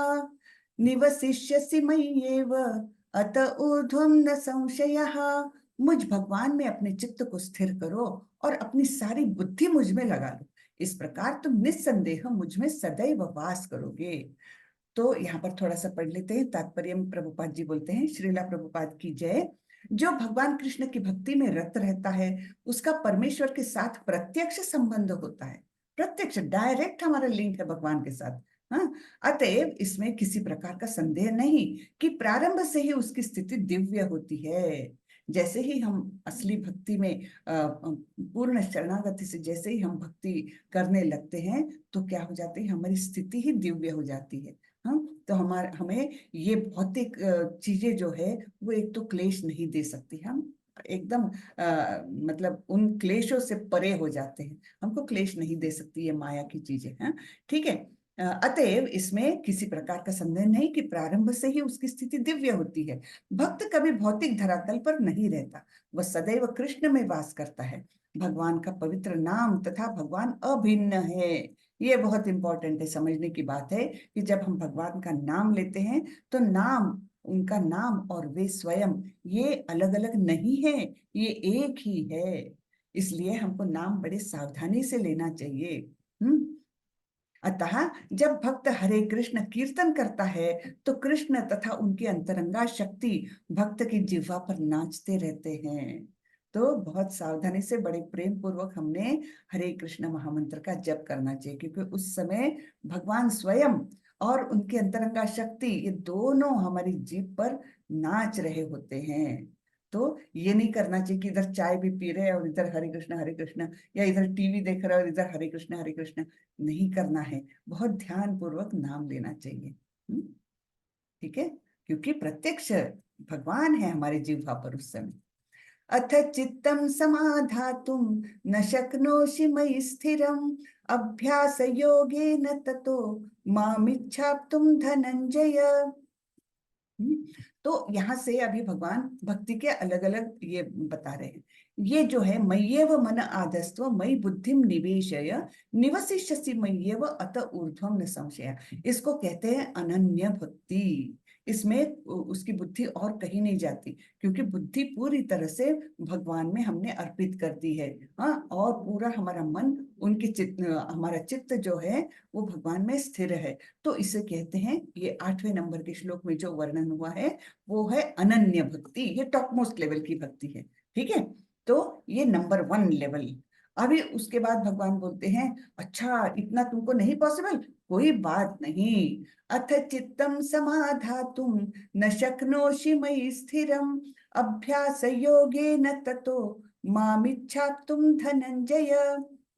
निवसिष्यसि मय्येव, अत ऊर्ध्वं न संशयः। मुझ भगवान में अपने चित्त को स्थिर करो और अपनी सारी बुद्धि मुझ में लगा लो, इस प्रकार तुम निस्संदेह मुझ में सदैव वास करोगे। तो यहाँ पर थोड़ा सा पढ़ लेते हैं तात्पर्य में। प्रभुपाद जी बोलते हैं, श्रीला प्रभुपाद की जय। जो भगवान कृष्ण की भक्ति में रत रहता है उसका परमेश्वर के साथ प्रत्यक्ष संबंध होता है, प्रत्यक्ष डायरेक्ट हमारा लिंक है भगवान के साथ। हाँ, अतएव इसमें किसी प्रकार का संदेह नहीं कि प्रारंभ से ही उसकी स्थिति दिव्य होती है। जैसे ही हम असली भक्ति में पूर्ण शरणागति से जैसे ही हम भक्ति करने लगते हैं, तो क्या हो जाती है, हमारी स्थिति ही दिव्य हो जाती है। हाँ, तो हमें ये भौतिक चीजें जो है वो एक तो क्लेश नहीं दे सकती। हम एकदम मतलब उन क्लेशों से परे हो जाते हैं, हमको क्लेश नहीं दे सकती ये माया की चीजें। हाँ, ठीक है। अतएव इसमें किसी प्रकार का संदेह नहीं कि प्रारंभ से ही उसकी स्थिति दिव्य होती है। भक्त कभी भौतिक धरातल पर नहीं रहता, वह सदैव कृष्ण में वास करता है। भगवान का पवित्र नाम तथा भगवान अभिन्न है। ये बहुत इंपॉर्टेंट है, समझने की बात है कि जब हम भगवान का नाम लेते हैं तो नाम, उनका नाम और वे स्वयं, ये अलग अलग नहीं है, ये एक ही है। इसलिए हमको नाम बड़े सावधानी से लेना चाहिए। अतः जब भक्त हरे कृष्ण कीर्तन करता है तो कृष्ण तथा उनकी अंतरंगा शक्ति भक्त की जिह्वा पर नाचते रहते हैं। तो बहुत सावधानी से, बड़े प्रेम पूर्वक हमने हरे कृष्ण महामंत्र का जप करना चाहिए, क्योंकि उस समय भगवान स्वयं और उनकी अंतरंगा शक्ति, ये दोनों हमारी जीभ पर नाच रहे होते हैं। तो ये नहीं करना चाहिए कि इधर चाय भी पी रहे हैं और इधर हरे कृष्ण, या इधर टीवी देख रहे हैं और इधर हरे कृष्ण नहीं करना है। बहुत ध्यान पूर्वक नाम लेना चाहिए। ठीक है, क्योंकि प्रत्यक्ष भगवान है हमारे जिह्वा पर उस समय। अथ चित्तम समाधातुम न शक्नोषि मयि स्थिरम अभ्यास योगेन ततो मामिच्छाप्तुम धनंजय। तो यहाँ से अभी भगवान भक्ति के अलग अलग ये बता रहे हैं। ये जो है, मय्येव मन आधस्त्व मयि बुद्धिम निवेशय निवसिष्यसि मय्येव अत ऊर्ध्वम न संशय। इसको कहते हैं अनन्य भक्ति। इसमें उसकी बुद्धि और कहीं नहीं जाती, क्योंकि बुद्धि पूरी तरह से भगवान में हमने अर्पित कर दी है। हाँ, और पूरा हमारा मन, उनकी चित्त, हमारा चित्त जो है वो भगवान में स्थिर है। तो इसे कहते हैं, ये 8वें नंबर के श्लोक में जो वर्णन हुआ है वो है अनन्य भक्ति। ये टॉप मोस्ट लेवल की भक्ति है। ठीक है, तो ये नंबर 1 लेवल। अभी उसके बाद भगवान बोलते हैं, अच्छा इतना तुमको नहीं पॉसिबल, कोई बात नहीं। अथ चित्तम समाधातुम न शक्नोषि मयि स्थिरम अभ्यास योगेन ततो मामिच्छाप्तुम धनंजय।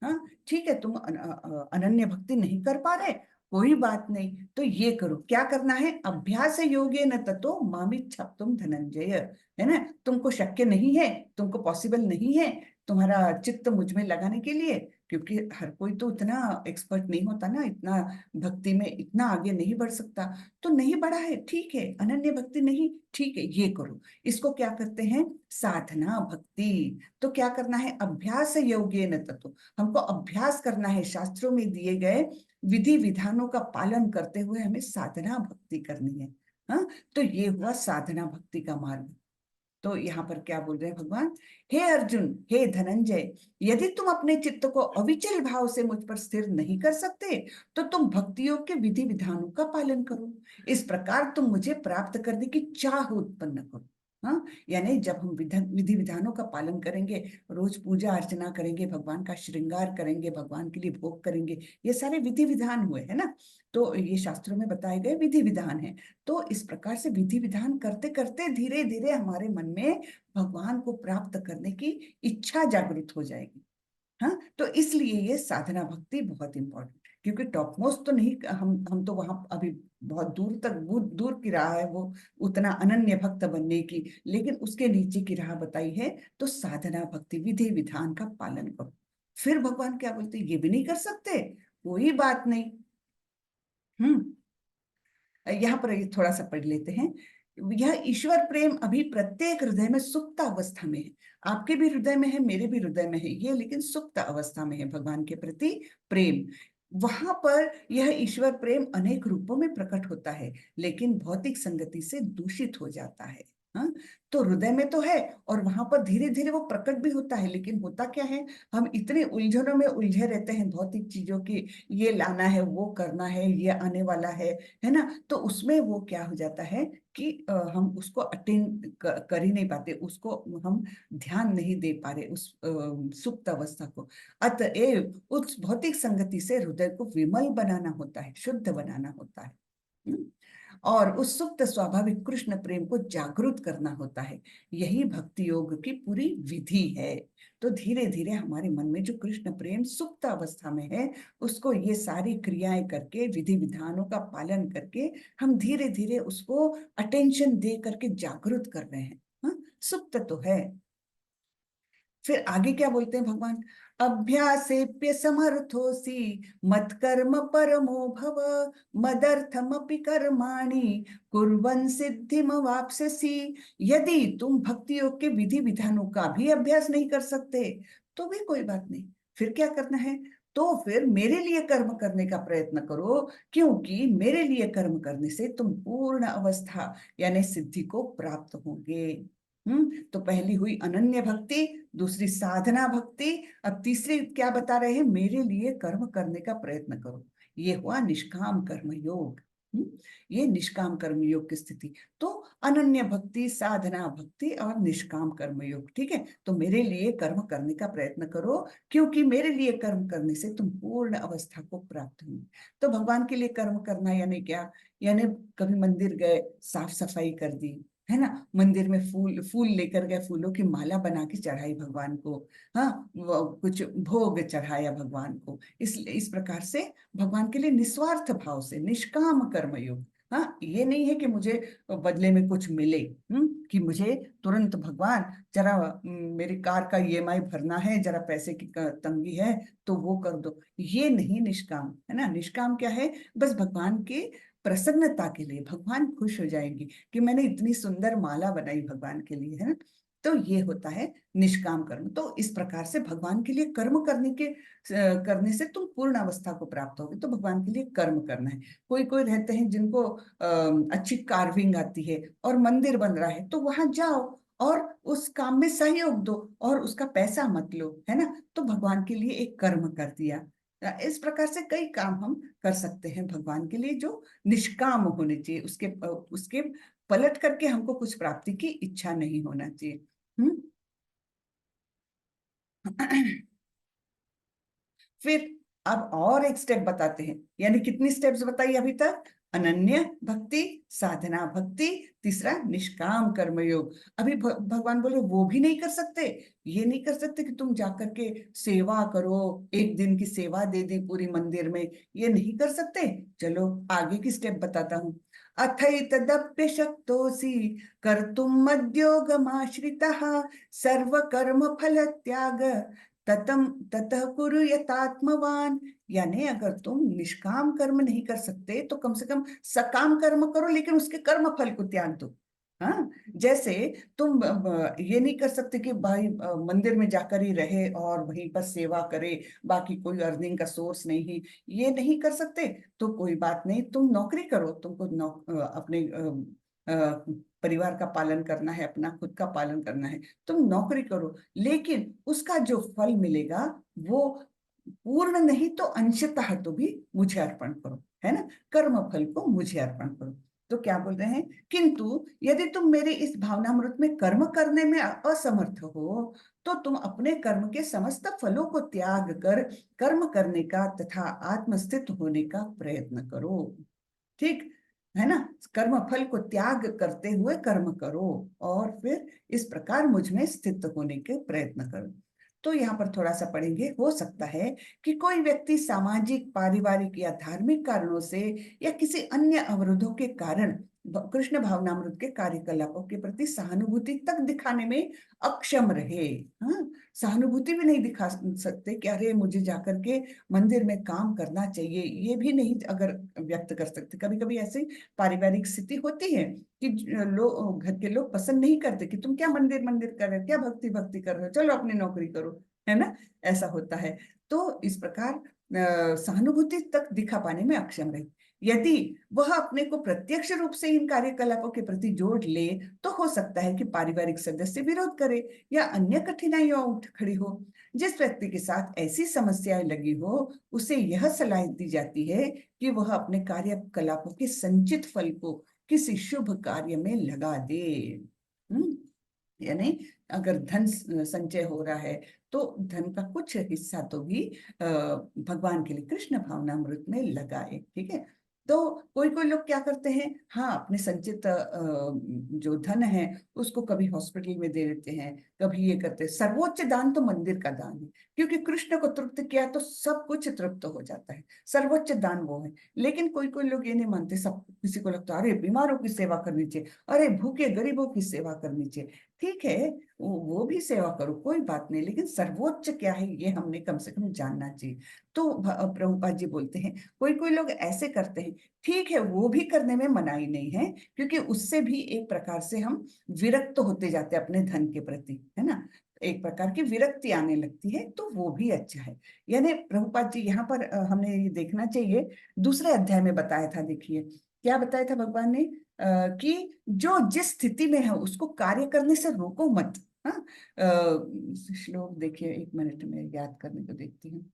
हाँ, ठीक है, तुम अनन्य भक्ति नहीं कर पा रहे, कोई बात नहीं, तो ये करो। क्या करना है? अभ्यास योगेन ततो मामिच्छाप्तुम धनंजय। है ना, तुमको शक्य नहीं है, तुमको पॉसिबल नहीं है तुम्हारा चित्त मुझ में लगाने के लिए, क्योंकि हर कोई तो इतना एक्सपर्ट नहीं होता ना, इतना भक्ति में इतना आगे नहीं बढ़ सकता। तो नहीं बढ़ा है, ठीक है, अनन्य भक्ति नहीं, ठीक है, ये करो। इसको क्या करते हैं? साधना भक्ति। तो क्या करना है? अभ्यास योगेन ततो, हमको अभ्यास करना है, शास्त्रों में दिए गए विधि विधानों का पालन करते हुए हमें साधना भक्ति करनी है। हाँ, तो ये हुआ साधना भक्ति का मार्ग। तो यहाँ पर क्या बोल रहे हैं भगवान? हे अर्जुन, हे धनंजय, यदि तुम अपने चित्त को अविचल भाव से मुझ पर स्थिर नहीं कर सकते तो तुम भक्ति योग के विधि विधानों का पालन करो। इस प्रकार तुम मुझे प्राप्त करने की चाह उत्पन्न करो। हाँ, यानी जब हम विधि विधानों का पालन करेंगे, रोज पूजा अर्चना करेंगे, भगवान का श्रृंगार करेंगे, भगवान के लिए भोग करेंगे, ये सारे विधि विधान हुए, है ना। तो ये शास्त्रों में बताए गए विधि विधान है। तो इस प्रकार से विधि विधान करते करते धीरे धीरे हमारे मन में भगवान को प्राप्त करने की इच्छा जागृत हो जाएगी। हाँ, तो इसलिए ये साधना भक्ति बहुत इंपॉर्टेंट, क्योंकि टॉप मोस्ट तो नहीं, हम तो वहां अभी बहुत दूर तक, दूर दूर की राह है वो, उतना अनन्य भक्त बनने की। लेकिन उसके नीचे की राह बताई है, तो साधना भक्ति, विधि विधान का पालन करो। फिर भगवान क्या बोलते? ये भी नहीं कर सकते, कोई बात नहीं। यहाँ पर ये थोड़ा सा पढ़ लेते हैं। यह ईश्वर प्रेम अभी प्रत्येक हृदय में सुप्त अवस्था में है। आपके भी हृदय में है, मेरे भी हृदय में है ये, लेकिन सुप्त अवस्था में है भगवान के प्रति प्रेम। वहां पर यह ईश्वर प्रेम अनेक रूपों में प्रकट होता है, लेकिन भौतिक संगति से दूषित हो जाता है। हाँ, तो हृदय में तो है और वहां पर धीरे धीरे वो प्रकट भी होता है, लेकिन होता क्या है, हम इतने उलझनों में उलझे रहते हैं भौतिक चीजों की, ये लाना है, वो करना है, ये आने वाला है ना। तो उसमें वो क्या हो जाता है कि हम उसको अटेंड कर ही नहीं पाते, उसको हम ध्यान नहीं दे पा रहे, उस सुप्त अवस्था को। अतएव उस भौतिक संगति से हृदय को विमल बनाना होता है, शुद्ध बनाना होता है। और उस सुप्त स्वाभाविक कृष्ण प्रेम को जागृत करना होता है। यही भक्ति योग की पूरी विधि है। तो धीरे धीरे हमारे मन में जो कृष्ण प्रेम सुप्त अवस्था में है, उसको ये सारी क्रियाएं करके, विधि विधानों का पालन करके हम धीरे धीरे उसको अटेंशन दे करके जागृत कर रहे हैं। हाँ, सुप्त तो है। फिर आगे क्या बोलते हैं भगवान? अभ्यासेप्य समर्थोसी मत कर्म परमो भव, मदर्थमपि कर्माणि कुर्वन् सिद्धिमवाप्स्यसि। यदि तुम भक्ति योग के विधि विधानों का भी अभ्यास नहीं कर सकते तो भी कोई बात नहीं। फिर क्या करना है? तो फिर मेरे लिए कर्म करने का प्रयत्न करो, क्योंकि मेरे लिए कर्म करने से तुम पूर्ण अवस्था यानी सिद्धि को प्राप्त होंगे। तो पहली हुई अनन्य भक्ति, दूसरी साधना भक्ति, अब तीसरी क्या बता रहे हैं? मेरे लिए कर्म करने का प्रयत्न करो। ये हुआ निष्काम कर्म योग। ये निष्काम कर्म योग की स्थिति। तो अनन्य भक्ति, साधना भक्ति और निष्काम कर्म योग, ठीक है। तो मेरे लिए कर्म करने का प्रयत्न करो, क्योंकि मेरे लिए कर्म करने से तुम पूर्ण अवस्था को प्राप्त होंगे। तो भगवान के लिए कर्म करना यानी क्या? यानी कभी मंदिर गए, साफ सफाई कर दी, है ना, मंदिर में फूल फूल लेकर गए, फूलों की माला बना के चढ़ाई भगवान को, हाँ, कुछ भोग चढ़ाया भगवान को। इस प्रकार से भगवान के लिए निस्वार्थ भाव से निष्काम कर्मयोग। हाँ, ये नहीं है कि मुझे बदले में कुछ मिले, कि मुझे तुरंत भगवान जरा मेरी कार का ईएमआई भरना है, जरा पैसे की तंगी है तो वो कर दो। ये नहीं निष्काम, है ना। निष्काम क्या है? बस भगवान के प्रसन्नता के लिए, भगवान खुश हो जाएंगे कि मैंने इतनी सुंदर माला बनाई भगवान के लिए, है ना। तो ये होता है निष्काम कर्म। तो इस प्रकार से भगवान के लिए कर्म करने से तुम पूर्ण अवस्था को प्राप्त होगे। तो भगवान के लिए कर्म करना है। कोई कोई रहते हैं जिनको अच्छी कार्विंग आती है और मंदिर बन रहा है, तो वहां जाओ और उस काम में सहयोग दो और उसका पैसा मत लो, है ना। तो भगवान के लिए एक कर्म कर दिया। इस प्रकार से कई काम हम कर सकते हैं भगवान के लिए, जो निष्काम होने चाहिए। उसके पलट करके हमको कुछ प्राप्ति की इच्छा नहीं होना चाहिए। हम्म। फिर अब और एक स्टेप बताते हैं। यानी कितनी स्टेप्स बताई अभी तक? अनन्य भक्ति, साधना भक्ति, तीसरा निष्काम कर्मयोग। अभी भगवान बोले वो भी नहीं कर सकते। ये नहीं कर सकते कि तुम जाकर के सेवा करो, एक दिन की सेवा दे दी पूरी मंदिर में, ये नहीं कर सकते। चलो आगे की स्टेप बताता हूँ। अथैतदप्य शक्तोऽसि कर्तुम् मद्योगमाश्रितः सर्व कर्म फल त्याग ततम ततः कुरु यतात्मवान। यानी अगर तुम निष्काम कर्म नहीं कर सकते तो कम से कम सकाम कर्म करो, लेकिन उसके कर्म फल को त्याग दो। हाँ, जैसे तुम ये नहीं कर सकते कि भाई मंदिर में जाकर ही रहे और वहीं पर सेवा करे, बाकी कोई अर्निंग का सोर्स नहीं, ये नहीं कर सकते। तो कोई बात नहीं, तुम नौकरी करो, तुमको अपने परिवार का पालन करना है, अपना खुद का पालन करना है, तुम नौकरी करो, लेकिन उसका जो फल मिलेगा वो पूर्ण नहीं तो अंशतः तो भी मुझे अर्पण करो, है ना। कर्म फल को मुझे अर्पण करो। तो क्या बोल रहे हैं? किंतु यदि तुम मेरे इस भावनामृत में कर्म करने में असमर्थ हो, तो तुम अपने कर्म के समस्त फलों को त्याग कर कर्म करने का तथा आत्मस्थित होने का प्रयत्न करो। ठीक है ना। कर्म फल को त्याग करते हुए कर्म करो और फिर इस प्रकार मुझ में स्थित होने के प्रयत्न करो। तो यहाँ पर थोड़ा सा पढ़ेंगे। हो सकता है कि कोई व्यक्ति सामाजिक, पारिवारिक या धार्मिक कारणों से या किसी अन्य अवरोधों के कारण कृष्ण भावनामृत के कार्यकलापों के प्रति सहानुभूति तक दिखाने में अक्षम रहे। हाँ, सहानुभूति भी नहीं दिखा सकते कि अरे मुझे जाकर के मंदिर में काम करना चाहिए, ये भी नहीं अगर व्यक्त कर सकते। कभी कभी ऐसी पारिवारिक स्थिति होती है कि लोग, घर के लोग पसंद नहीं करते कि तुम क्या मंदिर मंदिर कर रहे हो, क्या भक्ति भक्ति कर रहे हो, चलो अपनी नौकरी करो, है ना। ऐसा होता है। तो इस प्रकार सहानुभूति तक दिखा पाने में अक्षम रहे। यदि वह अपने को प्रत्यक्ष रूप से इन कार्यकलापों के प्रति जोड़ ले, तो हो सकता है कि पारिवारिक सदस्य विरोध करे या अन्य कठिनाइयां उठ खड़ी हो। जिस व्यक्ति के साथ ऐसी समस्याएं लगी हो, उसे यह सलाह दी जाती है कि वह अपने कार्यकलापों के संचित फल को किसी शुभ कार्य में लगा दे। यानी अगर धन संचय हो रहा है तो धन का कुछ हिस्सा तो भी भगवान के लिए कृष्ण भावनामृत में लगाए। ठीक है। तो कोई कोई लोग क्या करते हैं, हाँ, अपने संचित जो धन है उसको कभी हॉस्पिटल में दे देते हैं, कभी ये करते हैं। सर्वोच्च दान तो मंदिर का दान है, क्योंकि कृष्ण को तृप्त किया तो सब कुछ तृप्त हो जाता है। सर्वोच्च दान वो है। लेकिन कोई कोई लोग ये नहीं मानते, सब किसी को लगता है अरे बीमारों की सेवा करनी चाहिए, अरे भूखे गरीबों की सेवा करनी चाहिए। ठीक है, वो भी सेवा करो, कोई बात नहीं, लेकिन सर्वोच्च क्या है ये हमने कम से कम जानना चाहिए। तो प्रभुपाद जी बोलते हैं कोई कोई लोग ऐसे करते हैं, ठीक है, वो भी करने में मनाही नहीं है, क्योंकि उससे भी एक प्रकार से हम विरक्त होते जाते हैं अपने धन के प्रति, है ना। एक प्रकार की विरक्ति आने लगती है, तो वो भी अच्छा है। यानी प्रभुपाद जी यहाँ पर हमने ये देखना चाहिए, दूसरे अध्याय में बताया था, देखिए क्या बताया था भगवान ने, कि जो जिस स्थिति में है उसको कार्य करने से रोको मत। हाँ, श्लोक देखिए, एक मिनट में याद करने को देखती हूँ।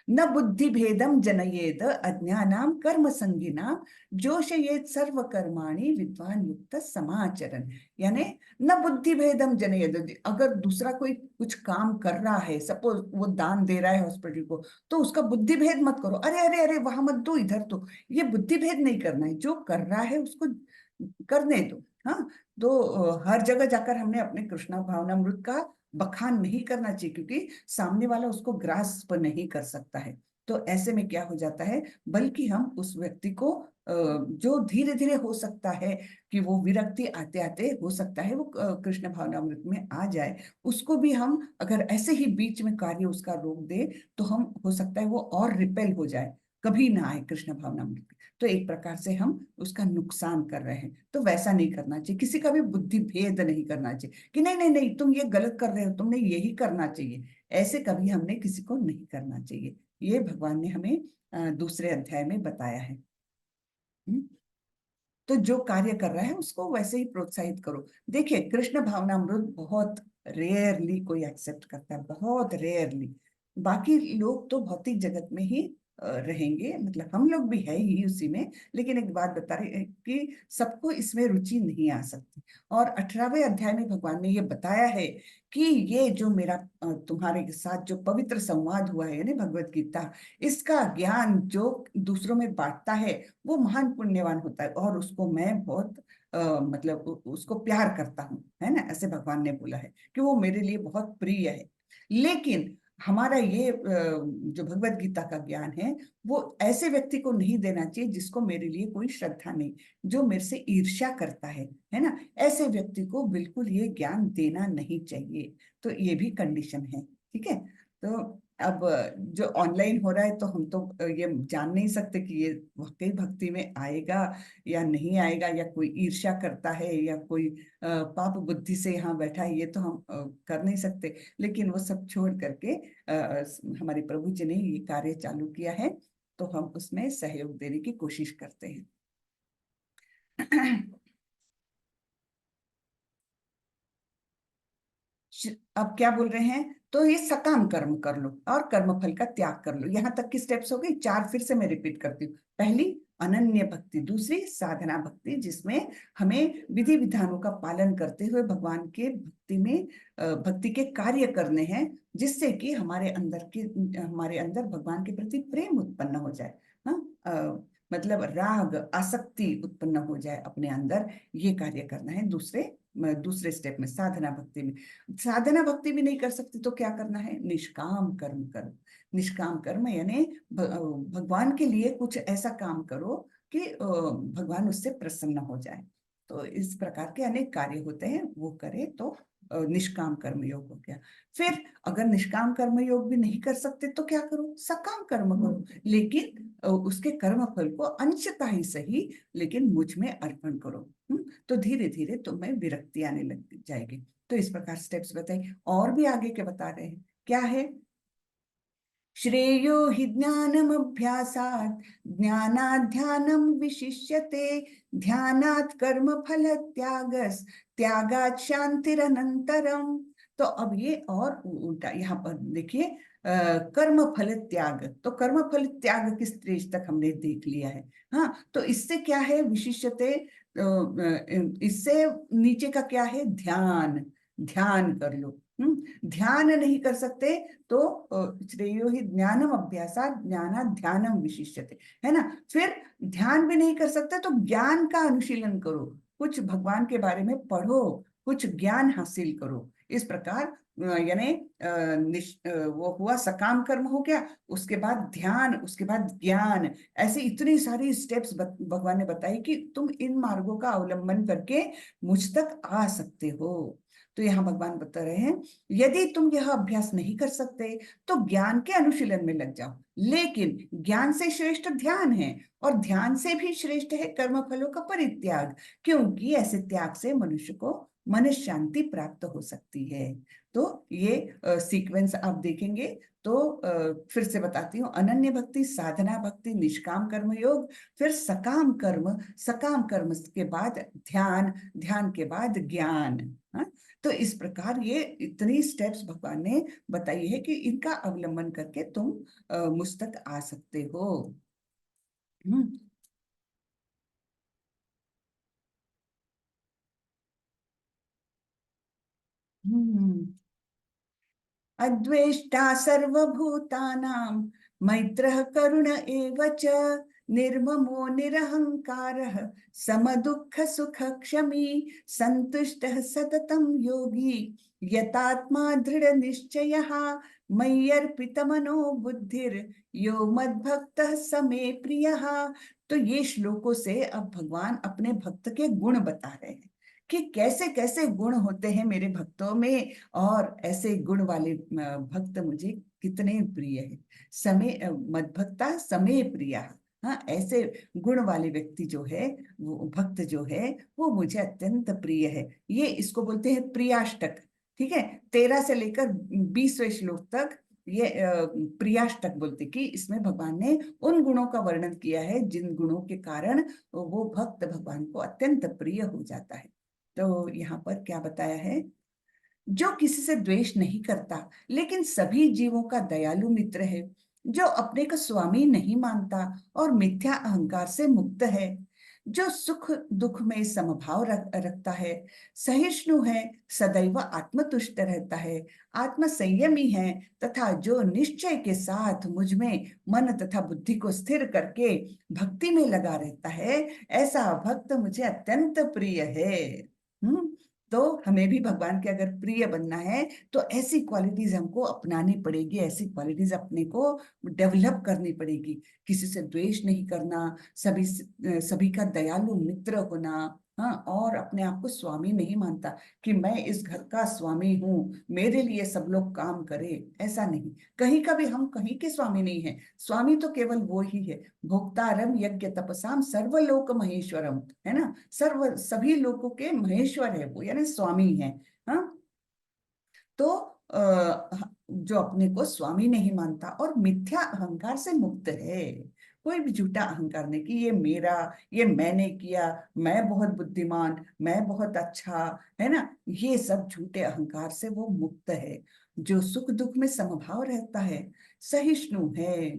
न बुद्धि भेदम जनयेत अज्ञानाम कर्म संगिना जोशयेत सर्व कर्माणि विद्वान युक्त समाचरण। यानी न बुद्धि भेदम जनयेत, अगर दूसरा कोई कुछ काम कर रहा है, सपोज वो दान दे रहा है हॉस्पिटल को, तो उसका बुद्धि भेद मत करो, अरे अरे अरे वहां मत दो, इधर दो। ये बुद्धि भेद नहीं करना है, जो कर रहा है उसको करने दो। हाँ, तो हर जगह जाकर हमने अपने कृष्णा भावनामृत का बखान नहीं करना चाहिए, क्योंकि सामने वाला उसको ग्रास्प नहीं कर सकता है। तो ऐसे में क्या हो जाता है, बल्कि हम उस व्यक्ति को जो धीरे धीरे हो सकता है कि वो विरक्ति आते आते हो सकता है वो कृष्ण भावनामृत में आ जाए, उसको भी हम अगर ऐसे ही बीच में कार्य उसका रोक दे, तो हम हो सकता है वो और रिपेल हो जाए, कभी ना आए कृष्ण भावनामृत। तो एक प्रकार से हम उसका नुकसान कर रहे हैं। तो वैसा नहीं करना चाहिए, किसी का भी बुद्धि भेद नहीं करना चाहिए कि नहीं नहीं नहीं तुम ये गलत कर रहे हो, तुमने यही करना चाहिए। ऐसे कभी हमने किसी को नहीं करना चाहिए। ये भगवान ने हमें दूसरे अध्याय में बताया है। हम्म? तो जो कार्य कर रहा है उसको वैसे ही प्रोत्साहित करो। देखिए कृष्ण भावनामृत बहुत रेयरली कोई एक्सेप्ट करता है, बहुत रेयरली। बाकी लोग तो भौतिक जगत में ही रहेंगे, मतलब हम लोग भी है ही उसी में। लेकिन एक बात बता रहे हैं कि सबको इसमें रुचि नहीं आ सकती। और 18वें अध्याय में भगवान ने ये बताया है कि ये जो मेरा तुम्हारे साथ जो पवित्र संवाद हुआ है, यानी भगवत गीता, इसका ज्ञान जो दूसरों में बांटता है वो महान पुण्यवान होता है, और उसको मैं बहुत मतलब उसको प्यार करता हूँ, है ना। ऐसे भगवान ने बोला है कि वो मेरे लिए बहुत प्रिय है। लेकिन हमारा ये जो भगवत गीता का ज्ञान है वो ऐसे व्यक्ति को नहीं देना चाहिए जिसको मेरे लिए कोई श्रद्धा नहीं, जो मेरे से ईर्ष्या करता है ना। ऐसे व्यक्ति को बिल्कुल ये ज्ञान देना नहीं चाहिए। तो ये भी कंडीशन है, ठीक है। तो अब जो ऑनलाइन हो रहा है तो हम तो ये जान नहीं सकते कि ये वाकई भक्ति में आएगा या नहीं आएगा, या कोई ईर्ष्या करता है या कोई पाप बुद्धि से यहाँ बैठा है, ये तो हम कर नहीं सकते। लेकिन वो सब छोड़ करके हमारे प्रभु जी ने ये कार्य चालू किया है, तो हम उसमें सहयोग देने की कोशिश करते हैं। अब क्या बोल रहे हैं, तो ये सकाम कर्म कर लो और कर्मफल का त्याग कर लो। यहाँ तक की स्टेप्स हो गई चार, फिर से मैं रिपीट करती हूँ। पहली अनन्य भक्ति, दूसरी साधना भक्ति जिसमें हमें विधि विधानों का पालन करते हुए भगवान के भक्ति में भक्ति के कार्य करने हैं, जिससे कि हमारे अंदर भगवान के प्रति प्रेम उत्पन्न हो जाए। हाँ, मतलब राग आसक्ति उत्पन्न हो जाए अपने अंदर, ये कार्य करना है। दूसरे स्टेप में साधना भक्ति में, साधना भक्ति भी नहीं कर सकते तो क्या करना है, निष्काम कर्म करो। निष्काम कर्म यानी भगवान के लिए कुछ ऐसा काम करो कि भगवान उससे प्रसन्न हो जाए। तो इस प्रकार के अनेक कार्य होते हैं, वो करे तो निष्काम कर्म योग हो गया। फिर अगर निष्काम कर्म योग भी नहीं कर सकते तो क्या करो, सकाम कर्म करो, लेकिन उसके कर्म फल को अंशतः ही सही, लेकिन मुझ में अर्पण करो। तो धीरे धीरे तुम्हें विरक्ति आने लग जाएगी। तो इस प्रकार स्टेप्स बताइए, और भी आगे के बता रहे हैं क्या है। श्रेयो हि ज्ञानमभ्यासात् ज्ञानाध्यानम विशिष्यते ध्यानात् कर्म फल त्यागस त्यागात् शांतिरनंतरम। तो अब ये और उल्टा यहाँ पर देखिए, कर्म फल त्याग, तो कर्म फल त्याग किस स्टेज तक हमने देख लिया है। हाँ, तो इससे क्या है विशिष्यते, इससे नीचे का क्या है, ध्यान। ध्यान कर लो, ध्यान नहीं कर सकते तो श्रेयो ही ज्ञानम अभ्यासात् ज्ञानात् ध्यानम विशिष्यते, है ना। फिर ध्यान भी नहीं कर सकते तो ज्ञान का अनुशीलन करो, कुछ भगवान के बारे में पढ़ो, कुछ ज्ञान हासिल करो। इस प्रकार यानी वो हुआ सकाम कर्म हो गया, उसके बाद ध्यान, उसके बाद ज्ञान, ऐसे इतनी सारी स्टेप्स भगवान ने बताई कि तुम इन मार्गों का अवलंबन करके मुझ तक आ सकते हो। तो यहाँ भगवान बता रहे हैं यदि तुम यह अभ्यास नहीं कर सकते तो ज्ञान के अनुशीलन में लग जाओ, लेकिन ज्ञान से श्रेष्ठ ध्यान है और ध्यान से भी श्रेष्ठ है कर्म फलों का परित्याग, क्योंकि ऐसे त्याग से मनुष्य को मन शांति प्राप्त हो सकती है। तो ये सीक्वेंस आप देखेंगे तो फिर से बताती हूँ, अनन्य भक्ति, साधना भक्ति, निष्काम कर्म योग, फिर सकाम कर्म, सकाम कर्म के बाद ध्यान, ध्यान के बाद ज्ञान। हाँ, तो इस प्रकार ये इतनी स्टेप्स भगवान ने बताई है कि इनका अवलंबन करके तुम मुझ तक आ सकते हो। हम्म हम्म अद्वेष्टा सर्वभूतानां मैत्रः करुण एव च, निर्ममो निरहंकारः समदुःख सुख क्षमी, संतुष्टः सततं योगी यतात्मा दृढ़ निश्चयः, मय्यर्पितमनो बुद्धिर यो मद्भक्तः स मे प्रियः। तो ये श्लोकों से अब भगवान अपने भक्त के गुण बता रहे हैं कि कैसे कैसे गुण होते हैं मेरे भक्तों में, और ऐसे गुण वाले भक्त मुझे कितने प्रिय है। समय मद्भक्ता समय प्रिया। हाँ, ऐसे गुण वाले व्यक्ति जो है, वो भक्त जो है, वो मुझे अत्यंत प्रिय है। ये इसको बोलते हैं प्रियाष्टक। ठीक है, 13 से लेकर 20वें श्लोक तक ये प्रियाष्टक बोलते कि इसमें भगवान ने उन गुणों का वर्णन किया है जिन गुणों के कारण वो भक्त भगवान को अत्यंत प्रिय हो जाता है। तो यहाँ पर क्या बताया है, जो किसी से द्वेष नहीं करता लेकिन सभी जीवों का दयालु मित्र है, जो अपने को स्वामी नहीं मानता और मिथ्या अहंकार से मुक्त है, जो सुख दुख में समभाव रखता है, सहिष्णु है, सदैव आत्मतुष्ट रहता है, आत्म संयमी है, तथा जो निश्चय के साथ मुझ में मन तथा बुद्धि को स्थिर करके भक्ति में लगा रहता है, ऐसा भक्त मुझे अत्यंत प्रिय है। हम्म तो हमें भी भगवान के अगर प्रिय बनना है तो ऐसी क्वालिटीज हमको अपनानी पड़ेगी, ऐसी क्वालिटीज अपने को डेवलप करनी पड़ेगी। किसी से द्वेष नहीं करना, सभी का दयालु मित्र होना। हाँ, और अपने आप को स्वामी नहीं मानता कि मैं इस घर का स्वामी हूँ, मेरे लिए सब लोग काम करे, ऐसा नहीं। कहीं का भी हम कहीं के स्वामी नहीं है, स्वामी तो केवल वो ही है, भोक्तारम यज्ञ तपसाम सर्वलोक महेश्वरम, है ना। सर्व सभी लोगों के महेश्वर है वो, यानी स्वामी है। हाँ, तो जो अपने को स्वामी नहीं मानता और मिथ्या अहंकार से मुक्त है, कोई भी झूठा अहंकार नहीं कि ये मेरा, ये मैंने किया, मैं बहुत बुद्धिमान, मैं बहुत अच्छा, है ना, ये सब झूठे अहंकार से वो मुक्त है। जो सुख दुख में समभाव रहता है, सहिष्णु है,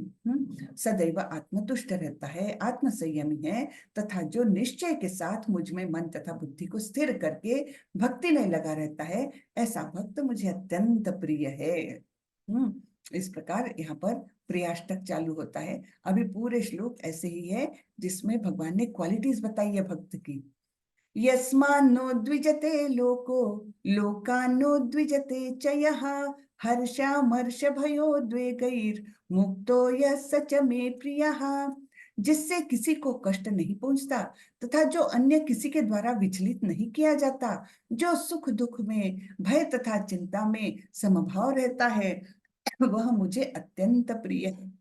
सदैव आत्मतुष्ट रहता है, आत्म संयमी है, तथा जो निश्चय के साथ मुझ में मन तथा बुद्धि को स्थिर करके भक्ति में लगा रहता है, ऐसा भक्त मुझे अत्यंत प्रिय है। इस प्रकार यहाँ पर प्रियाष्टक चालू होता है। अभी पूरे श्लोक ऐसे ही है जिसमें भगवान ने क्वालिटीज बताई है भक्त की। यस्मान्नो द्विजते लोको लोकान्नो द्विजते च यः, हर्षामर्ष भयोद्वेगैर् मुक्तो यः स च मे प्रियः। जिससे किसी को कष्ट नहीं पहुंचता तथा जो अन्य किसी के द्वारा विचलित नहीं किया जाता, जो सुख दुख में, भय तथा चिंता में समभाव रहता है, वह मुझे अत्यंत प्रिय है।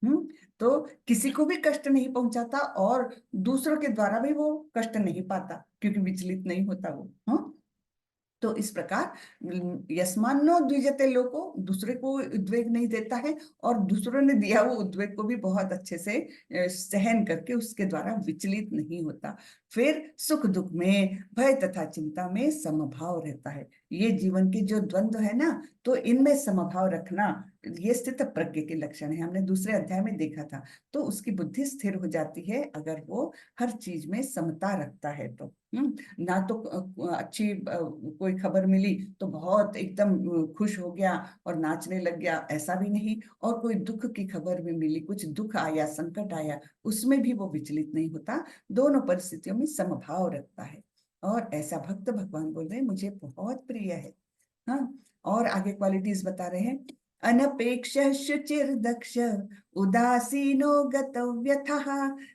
हम्म तो किसी को भी कष्ट नहीं पहुंचाता और दूसरों के द्वारा भी वो कष्ट नहीं पाता क्योंकि विचलित नहीं होता वो। हाँ, तो इस प्रकार यस्मान्नो द्विजते लोको, दूसरे को उद्वेग नहीं देता है और दूसरों ने दिया वो उद्वेग को भी बहुत अच्छे से सहन करके उसके द्वारा विचलित नहीं होता। फिर सुख दुख में, भय तथा चिंता में समभाव रहता है। ये जीवन के जो द्वंद्व है ना, तो इनमें समभाव रखना ये स्थित प्रज्ञ के लक्षण है, हमने दूसरे अध्याय में देखा था। तो उसकी बुद्धि स्थिर हो जाती है अगर वो हर चीज में समता रखता है तो। ना तो अच्छी कोई खबर मिली तो बहुत एकदम खुश हो गया और नाचने लग गया, ऐसा भी नहीं। और कोई दुख की खबर भी मिली, कुछ दुख आया, संकट आया, उसमें भी वो विचलित नहीं होता, दोनों परिस्थितियों में समभाव रखता है। और ऐसा भक्त भगवान बोल रहे हैं मुझे बहुत प्रिय है। हाँ, और आगे क्वालिटीज बता रहे हैं। अनपेक्ष शुचिर्दक्ष उदासीनो गतव्यथः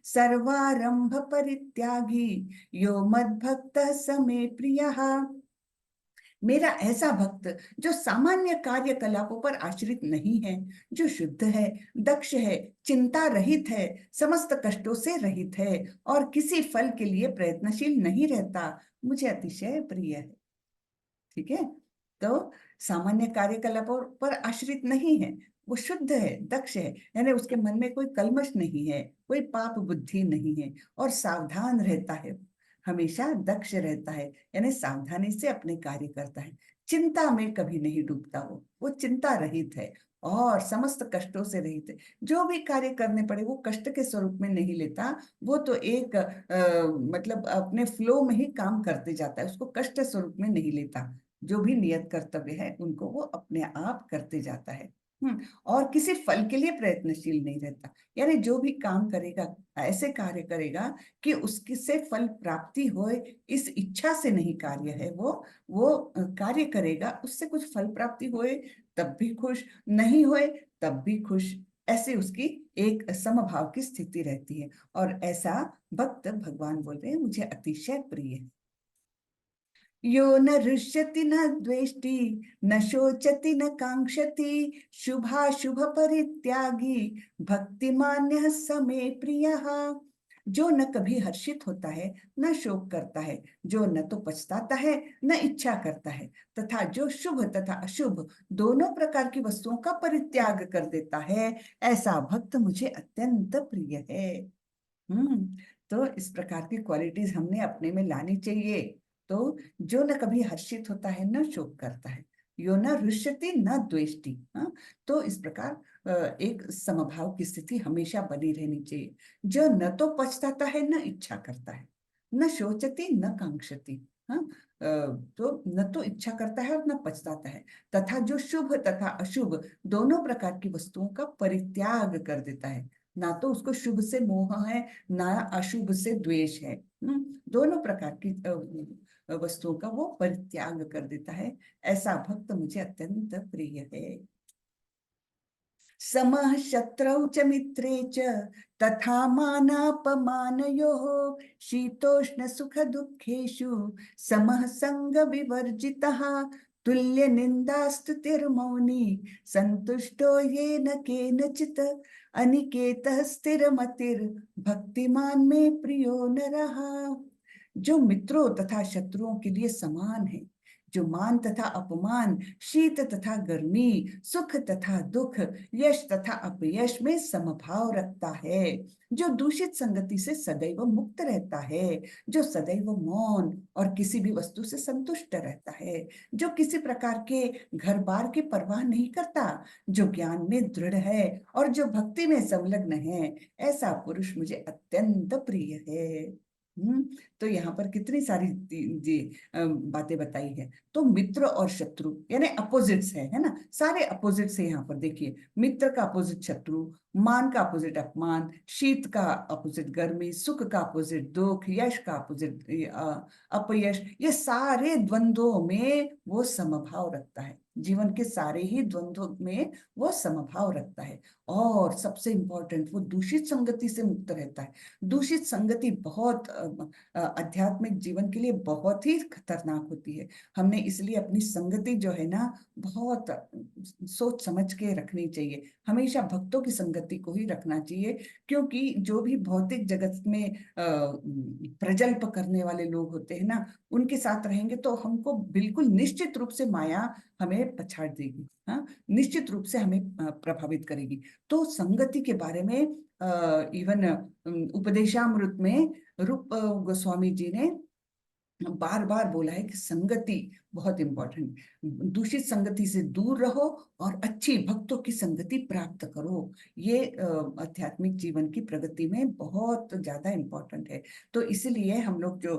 सर्वारंभ परित्यागी यो मद्भक्तः स मे प्रियः। मेरा ऐसा भक्त जो सामान्य कार्यकलापों पर आश्रित नहीं है, जो शुद्ध है, दक्ष है, चिंता रहित है, समस्त कष्टों से रहित है और किसी फल के लिए प्रयत्नशील नहीं रहता, मुझे अतिशय प्रिय है। ठीक है, तो सामान्य कार्यकलापों पर आश्रित नहीं है, वो शुद्ध है, दक्ष है, यानी उसके मन में कोई कलमश नहीं है, कोई पाप बुद्धि नहीं है, और सावधान रहता है, हमेशा दक्ष रहता है, यानी सावधानी से अपने कार्य करता है, चिंता में कभी नहीं डूबता, वो चिंता रहित है और समस्त कष्टों से रहित है। जो भी कार्य करने पड़े वो कष्ट के स्वरूप में नहीं लेता, वो तो एक मतलब अपने फ्लो में ही काम करते जाता है, उसको कष्ट स्वरूप में नहीं लेता। जो भी नियत कर्तव्य है उनको वो अपने आप करते जाता है। और किसी फल के लिए प्रयत्नशील नहीं रहता, यानी जो भी काम करेगा ऐसे कार्य करेगा कि उसकी से फल प्राप्ति होए, इस इच्छा से नहीं कार्य है वो कार्य करेगा, उससे कुछ फल प्राप्ति होए तब भी खुश, नहीं होए तब भी खुश, ऐसे उसकी एक समभाव की स्थिति रहती है। और ऐसा भक्त भगवान बोल रहे हैं मुझे अतिशय प्रिय है। यो न रुष्यति न द्वेष्टि न शोचति न कांक्षति शुभाशुभ परित्यागी भक्तिमान्यः स मे प्रियः। जो न कभी हर्षित होता है न शोक करता है, जो न तो पछताता है न इच्छा करता है, तथा जो शुभ तथा अशुभ दोनों प्रकार की वस्तुओं का परित्याग कर देता है, ऐसा भक्त मुझे अत्यंत प्रिय है। हम्म तो इस प्रकार की क्वालिटीज हमने अपने में लानी चाहिए। तो जो न कभी हर्षित होता है न शोक करता है, यो न रुष्यति न द्वेष्टि। हाँ, तो इस प्रकार एक समभाव की स्थिति हमेशा बनी रहनी चाहिए। जो न तो पछताता है न इच्छा करता है, न शोचति न कांक्षति। हाँ, तो न तो इच्छा करता है और न पछताता है, तथा जो शुभ तथा अशुभ दोनों प्रकार की वस्तुओं का परित्याग कर देता है, ना तो उसको शुभ से मोह है ना अशुभ से द्वेष है। दोनों प्रकार की वस्तुओं का वो परित्याग कर देता है, ऐसा भक्त मुझे अत्यंत प्रिय है। समः शत्रौ च मित्रे च तथा मानापमानयोः शीतोष्ण सुख दुःखेषु समः संग विवर्जितः तुल्य निंदास्तुतिर्मौनी संतुष्टो येन केनचित् अनिकेतः स्थिरमतिर् भक्तिमान में प्रियो नरः। जो मित्रों तथा शत्रुओं के लिए समान है, जो मान तथा अपमान, शीत तथा गर्मी, सुख तथा दुख, यश तथा अपयश में समभाव रखता है, जो दूषित संगति से सदैव मुक्त रहता है, जो सदैव मौन और किसी भी वस्तु से संतुष्ट रहता है, जो किसी प्रकार के घर बार की परवाह नहीं करता, जो ज्ञान में दृढ़ है और जो भक्ति में संलग्न है, ऐसा पुरुष मुझे अत्यंत प्रिय है। तो यहाँ पर कितनी सारी बातें बताई है। तो मित्र और शत्रु यानी अपोजिट्स है ना, सारे अपोजिट्स है यहाँ पर। देखिए, मित्र का अपोजिट शत्रु, मान का अपोजिट अपमान, शीत का अपोजिट गर्मी, सुख का अपोजिट दुख, यश का अपोजिट अपयश, ये सारे द्वंद्वों में वो समभाव रखता है, जीवन के सारे ही द्वंद्वों में वो समभाव रखता है। और सबसे इंपॉर्टेंट, वो दूषित संगति से मुक्त रहता है। दूषित संगति बहुत आध्यात्मिक जीवन के लिए बहुत ही खतरनाक होती है। हमने इसलिए अपनी संगति जो है ना बहुत सोच समझ के रखनी चाहिए, हमेशा भक्तों की संगति को ही रखना चाहिए, क्योंकि जो भी भौतिक जगत में प्रजल्प करने वाले लोग होते हैं ना, उनके साथ रहेंगे तो हमको बिल्कुल निश्चित रूप से माया हमें पछाड़ देगी। हाँ, निश्चित रूप से हमें प्रभावित करेगी। तो संगति के बारे में इवन उपदेशामृत में रूप गोस्वामी जी ने बार बार बोला है कि संगति बहुत इंपॉर्टेंट, दूषित संगति से दूर रहो और अच्छी भक्तों की संगति प्राप्त करो। ये आध्यात्मिक जीवन की प्रगति में बहुत ज्यादा इंपॉर्टेंट है। तो इसलिए हम लोग जो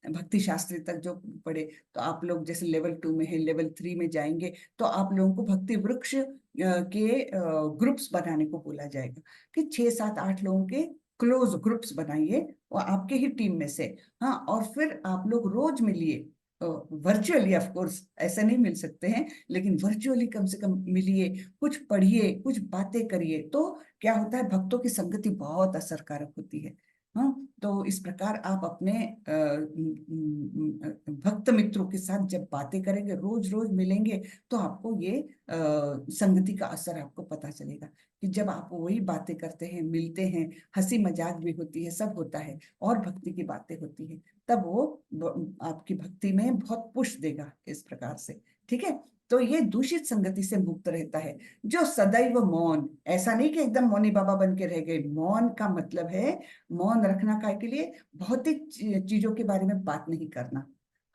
भक्ति शास्त्री तक जो पढ़े, तो आप लोग जैसे लेवल 2 में है, लेवल 3 में जाएंगे तो आप लोगों को भक्ति वृक्ष के ग्रुप्स बनाने को बोला जाएगा कि 6 7 8 लोगों के क्लोज ग्रुप्स बनाइए और आपके ही टीम में से। हाँ, और फिर आप लोग रोज मिलिए, वर्चुअली ऑफ कोर्स ऐसे नहीं मिल सकते हैं, लेकिन वर्चुअली कम से कम मिलिए, कुछ पढ़िए, कुछ बातें करिए। तो क्या होता है, भक्तों की संगति बहुत असरकारक होती है। हाँ, तो इस प्रकार आप अपने भक्त मित्रों के साथ जब बातें करेंगे, रोज रोज मिलेंगे, तो आपको ये संगति का असर आपको पता चलेगा कि जब आप वही बातें करते हैं, मिलते हैं, हंसी मजाक भी होती है, सब होता है और भक्ति की बातें होती है, तब वो आपकी भक्ति में बहुत पुश देगा इस प्रकार से। ठीक है, तो ये दूषित संगति से मुक्त रहता है जो सदैव मौन। ऐसा नहीं कि एकदम मौनी बाबा बन के रह गए। मौन का मतलब है मौन रखना काय के लिए, भौतिक चीजों के बारे में बात नहीं करना।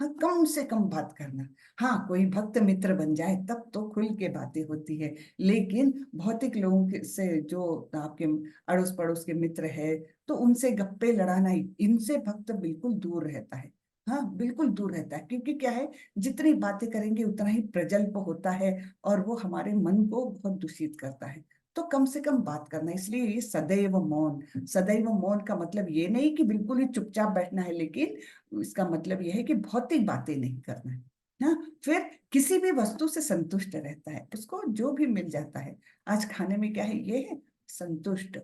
हाँ, कम से कम बात करना। हाँ, कोई भक्त मित्र बन जाए तब तो खुल के बातें होती है, लेकिन भौतिक लोगों से जो आपके अड़ोस पड़ोस के मित्र है, तो उनसे गप्पे लड़ाना, इनसे भक्त बिल्कुल दूर रहता है। हाँ, बिल्कुल दूर रहता है, क्योंकि क्या है, जितनी बातें करेंगे उतना ही प्रजल्प होता है और वो हमारे मन को बहुत दूषित करता है। तो कम से कम बात करना, इसलिए ये सदैव मौन। सदैव मौन का मतलब ये नहीं कि बिल्कुल ही चुपचाप बैठना है, लेकिन इसका मतलब यह है कि भौतिक बातें नहीं करना है। हाँ, फिर किसी भी वस्तु से संतुष्ट रहता है, उसको जो भी मिल जाता है। आज खाने में क्या है, ये है संतुष्ट,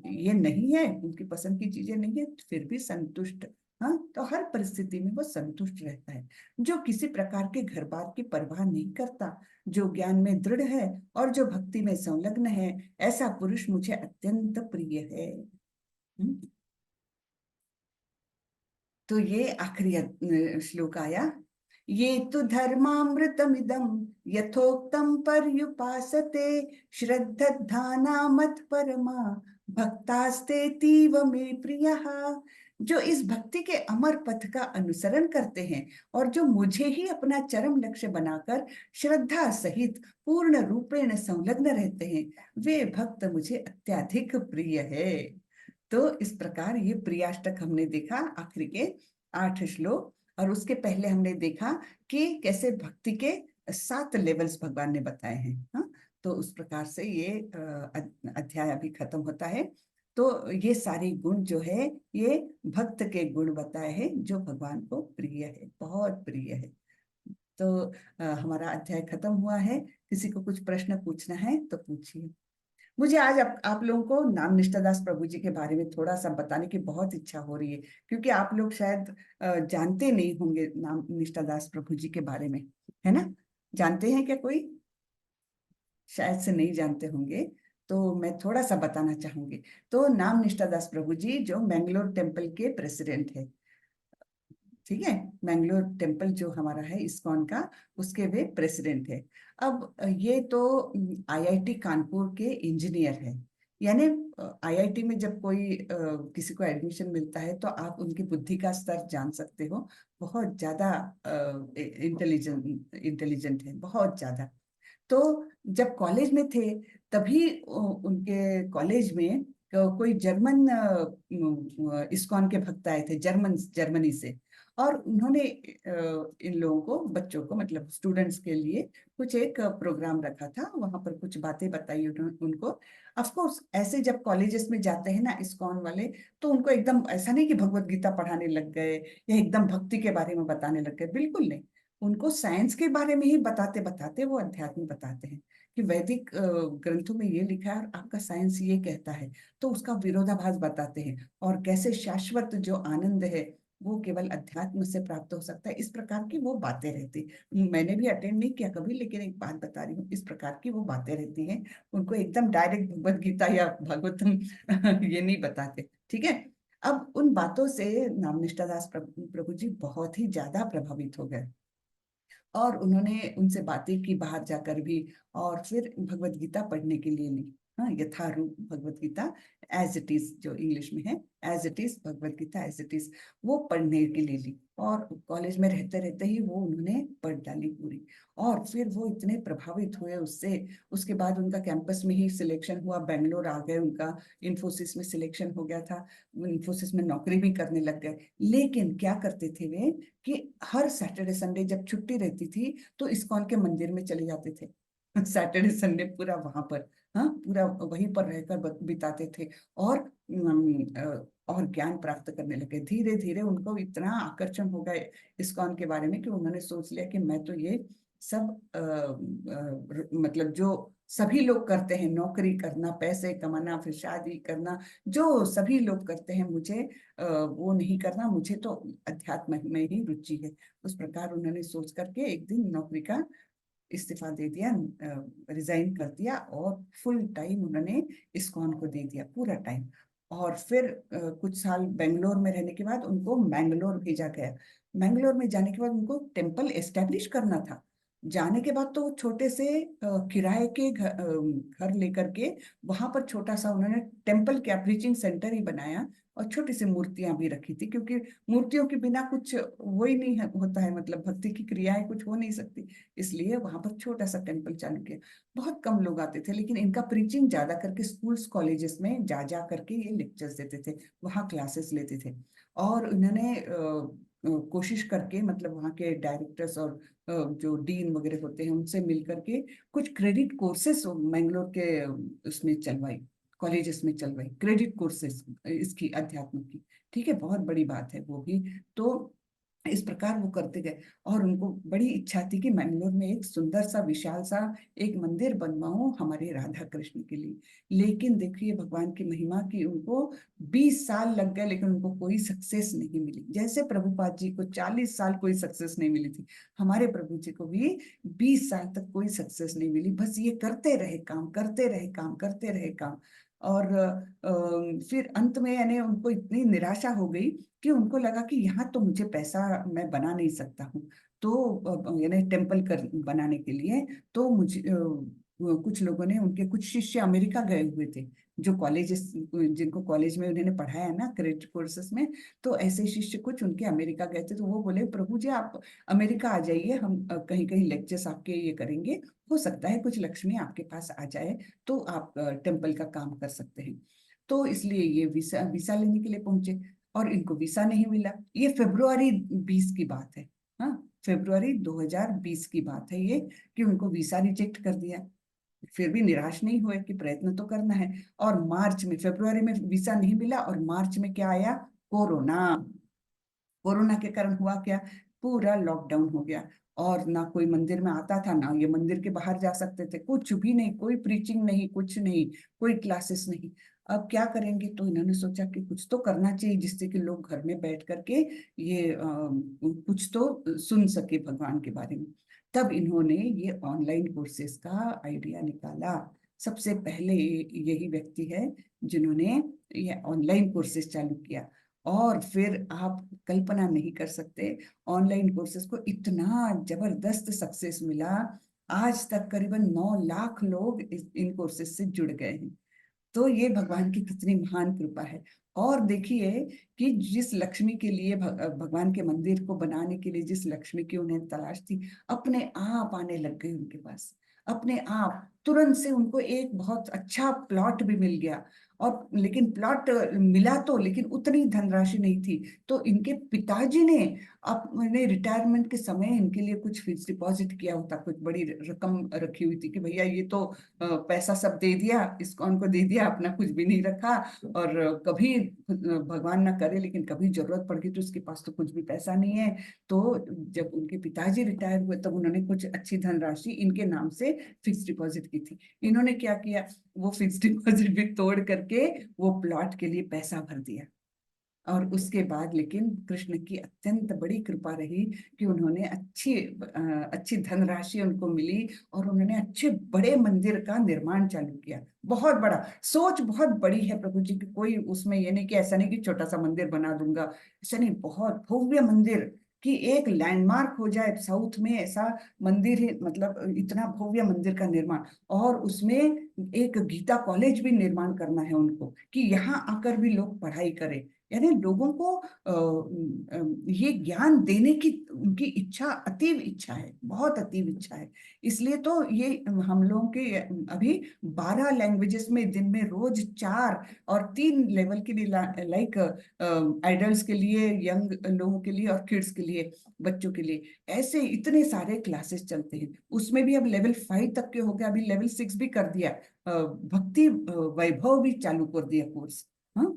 ये नहीं है उनकी पसंद की चीजें नहीं है, फिर भी संतुष्ट। हाँ, तो हर परिस्थिति में वो संतुष्ट रहता है, जो किसी प्रकार के घर बार की परवाह नहीं करता, जो ज्ञान में दृढ़ है और जो भक्ति में संलग्न है, ऐसा पुरुष मुझे अत्यंत प्रिय है। तो ये आखिरी श्लोक आया। ये तो धर्मामृतमिदं यथोक्तं पर्युपासते श्रद्धाना मत परमा भक्तास्तेतीव मे प्रियः। जो इस भक्ति के अमर पथ का अनुसरण करते हैं और जो मुझे ही अपना चरम लक्ष्य बनाकर श्रद्धा सहित पूर्ण रूपेण संलग्न रहते हैं, वे भक्त मुझे अत्यधिक प्रिय है। तो इस प्रकार ये प्रियाष्टक हमने देखा, आखिर के 8 श्लोक। और उसके पहले हमने देखा कि कैसे भक्ति के 7 लेवल्स भगवान ने बताए हैं। हाँ, तो उस प्रकार से ये अध्याय अभी खत्म होता है। तो ये सारे गुण जो है, ये भक्त के गुण बताए हैं जो भगवान को प्रिय है, बहुत प्रिय है। तो हमारा अध्याय खत्म हुआ है। किसी को कुछ प्रश्न पूछना है तो पूछिए। मुझे आज आप लोगों को नाम निष्ठादास प्रभु जी के बारे में थोड़ा सा बताने की बहुत इच्छा हो रही है, क्योंकि आप लोग शायद जानते नहीं होंगे नाम निष्ठादास प्रभु जी के बारे में, है ना? जानते हैं क्या कोई? शायद से नहीं जानते होंगे, तो मैं थोड़ा सा बताना चाहूंगी। तो नाम निष्ठादास प्रभु जी जो मैंगलोर टेम्पल के प्रेसिडेंट है, ठीक है, मैंगलोर टेम्पल जो हमारा है इस्कॉन का, उसके वे प्रेसिडेंट है। अब ये तो आईआईटी कानपुर के इंजीनियर है। यानी आईआईटी में जब कोई किसी को एडमिशन मिलता है तो आप उनकी बुद्धि का स्तर जान सकते हो, बहुत ज्यादा इंटेलिजेंट इंटेलिजेंट है, बहुत ज्यादा। तो जब कॉलेज में थे, तभी उनके कॉलेज में कोई जर्मन इस्कॉन के भक्त आए थे, जर्मनी से। और उन्होंने इन लोगों को, बच्चों को, मतलब स्टूडेंट्स के लिए कुछ एक प्रोग्राम रखा था, वहां पर कुछ बातें बताई उनको। ऑफ कोर्स ऐसे जब कॉलेजेस में जाते हैं ना इस्कॉन वाले, तो उनको एकदम ऐसा नहीं कि भगवत गीता पढ़ाने लग गए या एकदम भक्ति के बारे में बताने लग गए, बिल्कुल नहीं। उनको साइंस के बारे में ही बताते बताते वो अध्यात्म बताते हैं कि वैदिक ग्रंथों में ये लिखा है और आपका साइंस ये कहता है, तो उसका विरोधाभास बताते हैं, और कैसे शाश्वत जो आनंद है वो केवल अध्यात्म से प्राप्त हो सकता है। इस प्रकार की वो बातें रहती। मैंने भी अटेंड नहीं किया कभी, लेकिन एक बात बता रही हूँ, इस प्रकार की वो बातें रहती हैं। उनको एकदम डायरेक्ट भगवत गीता या भागवतम ये नहीं बताते, ठीक है। अब उन बातों से नामनिष्ठादास प्रभु जी बहुत ही ज्यादा प्रभावित हो गए, और उन्होंने उनसे बातें की बाहर जाकर भी, और फिर भगवत गीता पढ़ने के लिए ली। हाँ, Yatharup Bhagavad Gita as it is, जो इंग्लिश में है as it is, Bhagavad Gita as it is, वो पढ़ने के लिए ली। और कॉलेज में रहते रहते ही वो उन्होंने पढ़ डाली पूरी। और फिर वो इतने प्रभावित हुए उससे। उसके बाद उनका कैंपस में ही सिलेक्शन हुआ, बेंगलोर आ गए, उनका इन्फोसिस में सिलेक्शन हो गया था, इन्फोसिस में नौकरी भी करने लग गए। लेकिन क्या करते थे वे कि हर सैटरडे संडे जब छुट्टी रहती थी तो इस्कॉन के मंदिर में चले जाते थे। सैटरडे संडे पूरा वहां पर, हाँ, पूरा वहीं पर रहकर बिताते थे। और और ज्ञान प्राप्त करने लगे। धीरे धीरे उनको इतना आकर्षण हो गया इस्कॉन के बारे में कि उन्होंने सोच लिया कि मैं तो ये सब मतलब जो सभी लोग करते हैं, नौकरी करना, पैसे कमाना, फिर शादी करना, जो सभी लोग करते हैं, मुझे वो नहीं करना, मुझे तो अध्यात्म में ही रुचि है। उस प्रकार उन्होंने सोच करके एक दिन नौकरी का इस्तीफा दे दिया, रिजाइन कर दिया, और फुल टाइम उन्होंने इस्कॉन को दे दिया, पूरा टाइम। और फिर कुछ साल बेंगलोर में रहने के बाद उनको मैंगलोर भेजा गया। मैंगलोर में जाने के बाद उनको टेम्पल एस्टेब्लिश करना था। जाने के बाद तो छोटे से किराए के घर लेकर के वहां पर छोटा सा उन्होंने टेम्पल क्या प्रीचिंग सेंटर ही बनाया, और छोटी सी मूर्तियां भी रखी थी, क्योंकि मूर्तियों के बिना कुछ वो ही नहीं होता है, मतलब भक्ति की क्रियाएं कुछ हो नहीं सकती। इसलिए वहां पर छोटा सा टेम्पल चालू किया। बहुत कम लोग आते थे, लेकिन इनका प्रीचिंग ज्यादा करके स्कूल्स कॉलेजेस में जा जा करके ये लेक्चर्स देते थे, वहाँ क्लासेस लेते थे। और उन्होंने कोशिश करके, मतलब वहाँ के डायरेक्टर्स और जो डीन वगैरह होते हैं उनसे मिल करके कुछ क्रेडिट कोर्सेस मैंगलोर के उसमें चलवाई, कॉलेजेस में चलवाई, क्रेडिट कोर्सेस इसकी, अध्यात्म की। ठीक है, बहुत बड़ी बात है वो भी। तो इस प्रकार वो करते गए। और उनको बड़ी इच्छा थी कि मैंगलोर में एक सुंदर सा विशाल सा एक मंदिर बनवाऊं हमारे राधा कृष्ण के लिए। लेकिन देखिए भगवान की महिमा की, उनको 20 साल लग गए, लेकिन उनको कोई सक्सेस नहीं मिली। जैसे प्रभुपाद जी को 40 साल कोई सक्सेस नहीं मिली थी, हमारे प्रभु जी को भी 20 साल तक कोई सक्सेस नहीं मिली। बस ये करते रहे काम, करते रहे काम, करते रहे काम। और फिर अंत में यानी उनको इतनी निराशा हो गई कि उनको लगा कि यहाँ तो मुझे पैसा मैं बना नहीं सकता हूँ। तो यानी टेम्पल कर बनाने के लिए, तो मुझे कुछ लोगों ने, उनके कुछ शिष्य अमेरिका गए हुए थे, जो कॉलेजेस, जिनको कॉलेज में उन्होंने पढ़ाया ना क्रेडिट कोर्सेस में, तो ऐसे शिष्य कुछ उनके अमेरिका गए थे। तो वो बोले, प्रभु जी आप अमेरिका आ जाइए, हम कहीं कहीं लेक्चर्स आपके ये करेंगे, हो सकता है कुछ लक्ष्मी आपके पास आ जाए, तो आप टेम्पल का काम कर सकते हैं। तो इसलिए ये वीसा वीसा लेने के लिए पहुंचे, और इनको वीसा नहीं मिला। ये फरवरी 20 की बात है, हाँ, फरवरी 2020 की बात है ये, कि उनको वीसा रिजेक्ट कर दिया। फिर भी निराश नहीं हुए कि प्रयत्न तो करना है। और मार्च में, फरवरी में वीसा नहीं मिला, और मार्च में क्या आया, कोरोना। कोरोना के कारण हुआ क्या, पूरा लॉकडाउन हो गया। और ना कोई मंदिर में आता था, ना ये मंदिर के बाहर जा सकते थे, कुछ भी नहीं, कोई प्रीचिंग नहीं, कुछ नहीं, कोई क्लासेस नहीं। अब क्या करेंगे, तो इन्होंने सोचा कि कुछ तो करना चाहिए जिससे कि लोग घर में बैठ करके ये कुछ तो सुन सके भगवान के बारे में। तब इन्होंने ये ऑनलाइन कोर्सेज का आइडिया निकाला। सबसे पहले यही व्यक्ति है जिन्होंने ये ऑनलाइन कोर्सेज चालू किया। और फिर आप कल्पना नहीं कर सकते, ऑनलाइन कोर्सेज को इतना जबरदस्त सक्सेस मिला। आज तक करीबन 9 लाख लोग इन कोर्सेज से जुड़ गए हैं। तो ये भगवान की कितनी महान कृपा है। और देखिए कि जिस लक्ष्मी के लिए भगवान के मंदिर को बनाने के लिए जिस लक्ष्मी की उन्हें तलाश थी, अपने आप आने लग गई उनके पास, अपने आप तुरंत से उनको एक बहुत अच्छा प्लॉट भी मिल गया। और लेकिन प्लॉट मिला तो, लेकिन उतनी धनराशि नहीं थी। तो इनके पिताजी ने अपने रिटायरमेंट के समय इनके लिए कुछ फिक्स डिपॉजिट किया होता, कुछ बड़ी रकम रखी हुई थी कि भैया ये तो पैसा सब दे दिया, इस्कॉन को दे दिया, अपना कुछ भी नहीं रखा। और कभी भगवान ना करे लेकिन कभी जरूरत पड़ गई तो उसके पास तो कुछ भी पैसा नहीं है। तो जब उनके पिताजी रिटायर हुए तब उन्होंने कुछ अच्छी धनराशि इनके नाम से फिक्स डिपॉजिट की थी। इन्होंने क्या किया, वो फिक्स डिपॉजिट भी तोड़ करके वो प्लॉट के लिए पैसा भर दिया। और उसके बाद लेकिन कृष्ण की अत्यंत बड़ी कृपा रही कि उन्होंने अच्छी धनराशि उनको मिली, और उन्होंने अच्छे बड़े मंदिर का निर्माण चालू किया। बहुत बड़ा, सोच बहुत बड़ी है प्रभु जी की, कोई उसमें ये नहीं कि ऐसा नहीं कि छोटा सा मंदिर बना दूंगा, ऐसा नहीं, बहुत भव्य मंदिर। कि एक लैंडमार्क हो जाए साउथ में, ऐसा मंदिर है, मतलब इतना भव्य मंदिर का निर्माण, और उसमें एक गीता कॉलेज भी निर्माण करना है उनको, कि यहाँ आकर भी लोग पढ़ाई करें। यानी लोगों को ये ज्ञान देने की उनकी इच्छा, अतीव इच्छा है, बहुत अतीव इच्छा है। इसलिए तो ये हम लोगों के अभी 12 लैंग्वेजेस में दिन में रोज 4 और 3 लेवल के लिए, लाइक एडल्ट्स के लिए, यंग लोगों के लिए और किड्स के लिए, बच्चों के लिए, ऐसे इतने सारे क्लासेस चलते हैं। उसमें भी अब लेवल 5 तक के हो गया, अभी लेवल 6 भी कर दिया। भक्ति वैभव भी चालू कर दिया कोर्स। हाँ,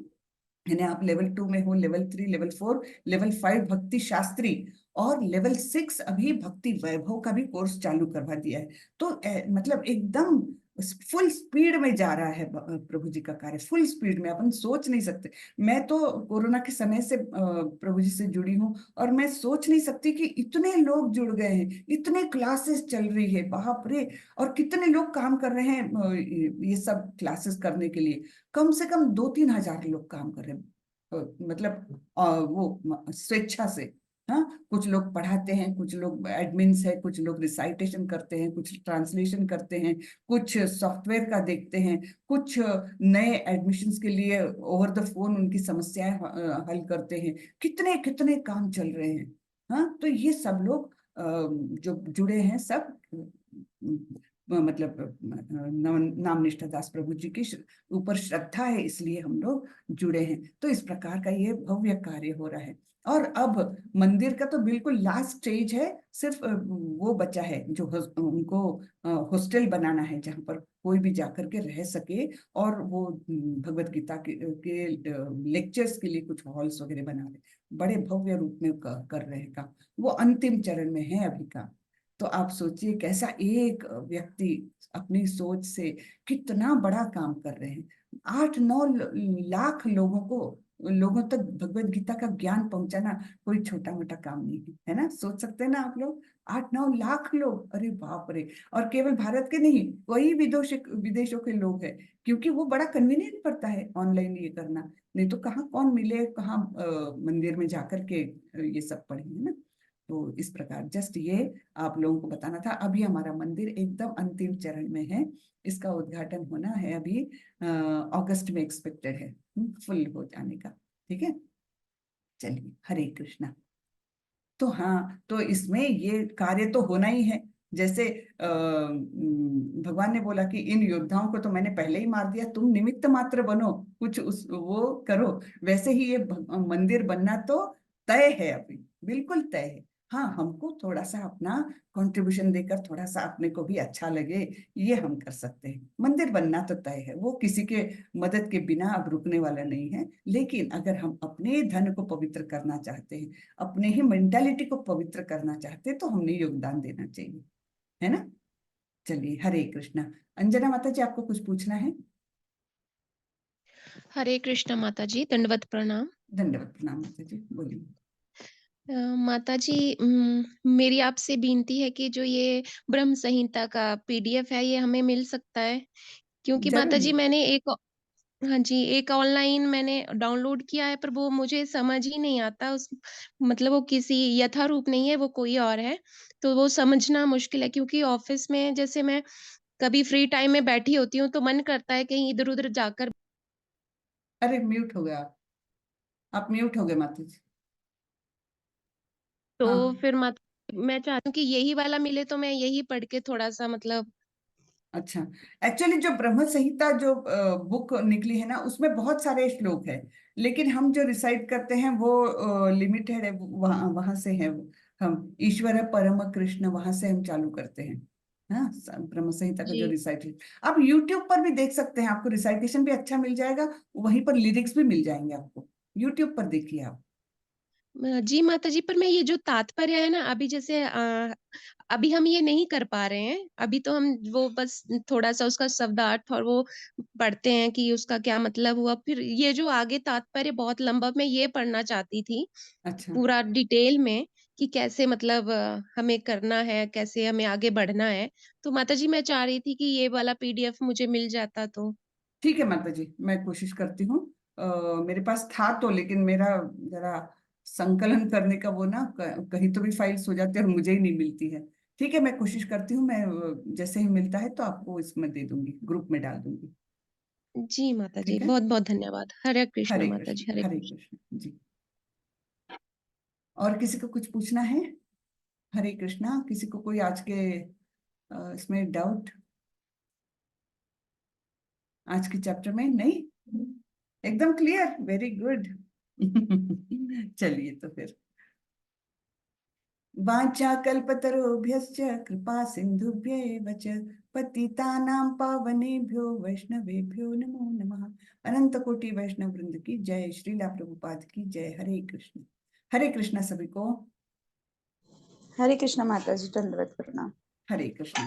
यानी आप लेवल 2 में हो, लेवल 3, लेवल 4, लेवल 5 भक्ति शास्त्री, और लेवल 6 अभी भक्ति वैभव का भी कोर्स चालू करवा दिया है। तो मतलब एकदम फुल स्पीड में जा रहा है प्रभु जी का कार्य, फुल स्पीड में, अपन सोच नहीं सकते। मैं तो कोरोना के समय से प्रभु जी से जुड़ी हूँ, और मैं सोच नहीं सकती कि इतने लोग जुड़ गए हैं, इतने क्लासेस चल रही है, बाप रे। और कितने लोग काम कर रहे हैं ये सब क्लासेस करने के लिए। कम से कम 2-3 हजार लोग काम कर रहे हैं, मतलब वो स्वेच्छा से। हाँ, कुछ लोग पढ़ाते हैं, कुछ लोग एडमिन्स है, कुछ लोग रिसाइटेशन करते हैं, कुछ ट्रांसलेशन करते हैं, कुछ सॉफ्टवेयर का देखते हैं, कुछ नए एडमिशन्स के लिए ओवर द फोन उनकी समस्याएं हल करते हैं। कितने कितने काम चल रहे हैं। हाँ, तो ये सब लोग जो जुड़े हैं सब, मतलब नाम निष्ठा दास प्रभु जी की ऊपर श्रद्धा है, इसलिए हम लोग जुड़े हैं। तो इस प्रकार का ये भव्य कार्य हो रहा है। और अब मंदिर का तो बिल्कुल लास्ट स्टेज है, सिर्फ वो बचा है जो उनको हॉस्टल बनाना है, जहाँ पर कोई भी जाकर के रह सके, और वो भगवत गीता के लेक्चर्स के लिए कुछ हॉल्स वगैरह बना रहे, बड़े भव्य रूप में कर रहे हैं काम। वो अंतिम चरण में है अभी का। तो आप सोचिए कैसा एक व्यक्ति अपनी सोच से कितना बड़ा काम कर रहे हैं। 8-9 लाख लोगों तक भगवत गीता का ज्ञान पहुंचाना कोई छोटा मोटा काम नहीं है ना? सोच सकते हैं ना आप लोग, 8-9 लाख लोग, अरे बाप रे। और केवल भारत के नहीं, कई विदेशों के लोग हैं, क्योंकि वो बड़ा कन्वीनियंट पड़ता है ऑनलाइन ये करना। नहीं तो कहाँ कौन मिले, कहाँ मंदिर में जाकर के ये सब पढ़े, है ना? तो इस प्रकार जस्ट ये आप लोगों को बताना था। अभी हमारा मंदिर एकदम अंतिम चरण में है, इसका उद्घाटन होना है अभी, अगस्त में एक्सपेक्टेड है फुल हो जाने का। ठीक है, चलिए, हरे कृष्णा। तो हाँ, तो इसमें ये कार्य तो होना ही है। जैसे भगवान ने बोला कि इन योद्धाओं को तो मैंने पहले ही मार दिया, तुम निमित्त मात्र बनो, कुछ उस वो करो। वैसे ही ये मंदिर बनना तो तय है, अभी बिल्कुल तय है। हाँ, हमको थोड़ा सा अपना कंट्रीब्यूशन देकर, थोड़ा सा अपने को भी अच्छा लगे, ये हम कर सकते हैं। मंदिर बनना तो तय है, वो किसी के मदद के बिना अब रुकने वाला नहीं है। लेकिन अगर हम अपने धन को पवित्र करना चाहते हैं, अपने ही मेंटालिटी को पवित्र करना चाहते हैं, तो हमने योगदान देना चाहिए, है ना? चलिए, हरे कृष्णा। अंजना माता जी, आपको कुछ पूछना है? हरे कृष्णा माता जी, दंडवत प्रणाम। दंडवत प्रणाम माता जी, बोलिए। माता जी, मेरी आपसे विनती है कि जो ये ब्रह्म संहिता का पीडीएफ है, ये हमें मिल सकता है? क्योंकि जरूर माता जी मिल मैंने एक हाँ जी, एक ऑनलाइन मैंने डाउनलोड किया है, पर वो मुझे समझ ही नहीं आता उस मतलब वो किसी यथारूप नहीं है, वो कोई और है। तो वो समझना मुश्किल है, क्योंकि ऑफ़िस में जैसे मैं कभी फ्री टाइम में बैठी होती हूँ, तो मन करता है कहीं इधर-उधर जाकर। अरे, म्यूट हो गया आप म्यूट हो गए माता जी। तो हाँ, फिर मैं चाहती हूँ कि यही वाला मिले, तो मैं यही पढ़ के थोड़ा-सा मतलब। अच्छा। एक्चुअली जो ब्रह्म संहिता जो बुक निकली है ना, उसमें बहुत सारे श्लोक है, लेकिन हम जो रिसाइट करते हैं वो लिमिटेड है, वहां वहां से है। हम ईश्वर है परम कृष्ण, वहां से हम चालू करते हैं। हाँ, ब्रह्म संहिता का जो जी। रिसाइटेशन आप यूट्यूब पर भी देख सकते हैं, आपको रिसाइटेशन भी अच्छा मिल जाएगा, वहीं पर लिरिक्स भी मिल जाएंगे आपको। यूट्यूब पर देखिए आप। जी माताजी, पर मैं ये जो तात्पर्य है ना, अभी जैसे अभी हम ये नहीं कर पा रहे हैं। अभी तो हम वो बस थोड़ा-सा उसका शब्दार्थ और वो पढ़ते हैं कि उसका क्या मतलब हुआ। फिर ये जो आगे तात्पर्य बहुत लंबा, मैं ये पढ़ना चाहती थी, अच्छा, पूरा डिटेल में, कि कैसे मतलब हमें करना है, कैसे हमें आगे बढ़ना है। तो माताजी मैं चाह रही थी कि ये वाला पीडीएफ मुझे मिल जाता तो। ठीक है माता जी, मैं कोशिश करती हूँ। मेरे पास था तो, लेकिन मेरा जरा संकलन करने का वो ना कहीं तो भी फाइल्स हो जाती है और मुझे ही नहीं मिलती है। ठीक है, मैं कोशिश करती हूँ, मैं जैसे ही मिलता है तो आपको इसमें दे दूंगी, ग्रुप में डाल दूंगी। जी माता जी, ठीक है। बहुत-बहुत धन्यवाद। हरे कृष्ण हरे माता जी, कृष्ण, हरे हरे कृष्ण। कृष्ण जी। और किसी को कुछ पूछना है? हरे कृष्णा। किसी को कोई आज के इसमें डाउट, आज के चैप्टर में? नहीं, एकदम क्लियर, वेरी गुड। चलिए तो फिर, वाञ्छाकल्पतरुभ्यश्च कृपा सिन्धुभ्यैव च पतितानां पावनेभ्यो वैष्णवेभ्यो नमो नमः। अनंत कोटि वैष्णव वृंद की जय, श्रीला प्रभुपाद की जय। हरे कृष्ण। हरे कृष्ण सभी को। हरे कृष्ण माता जी, दंडवत प्रणाम। हरे कृष्ण।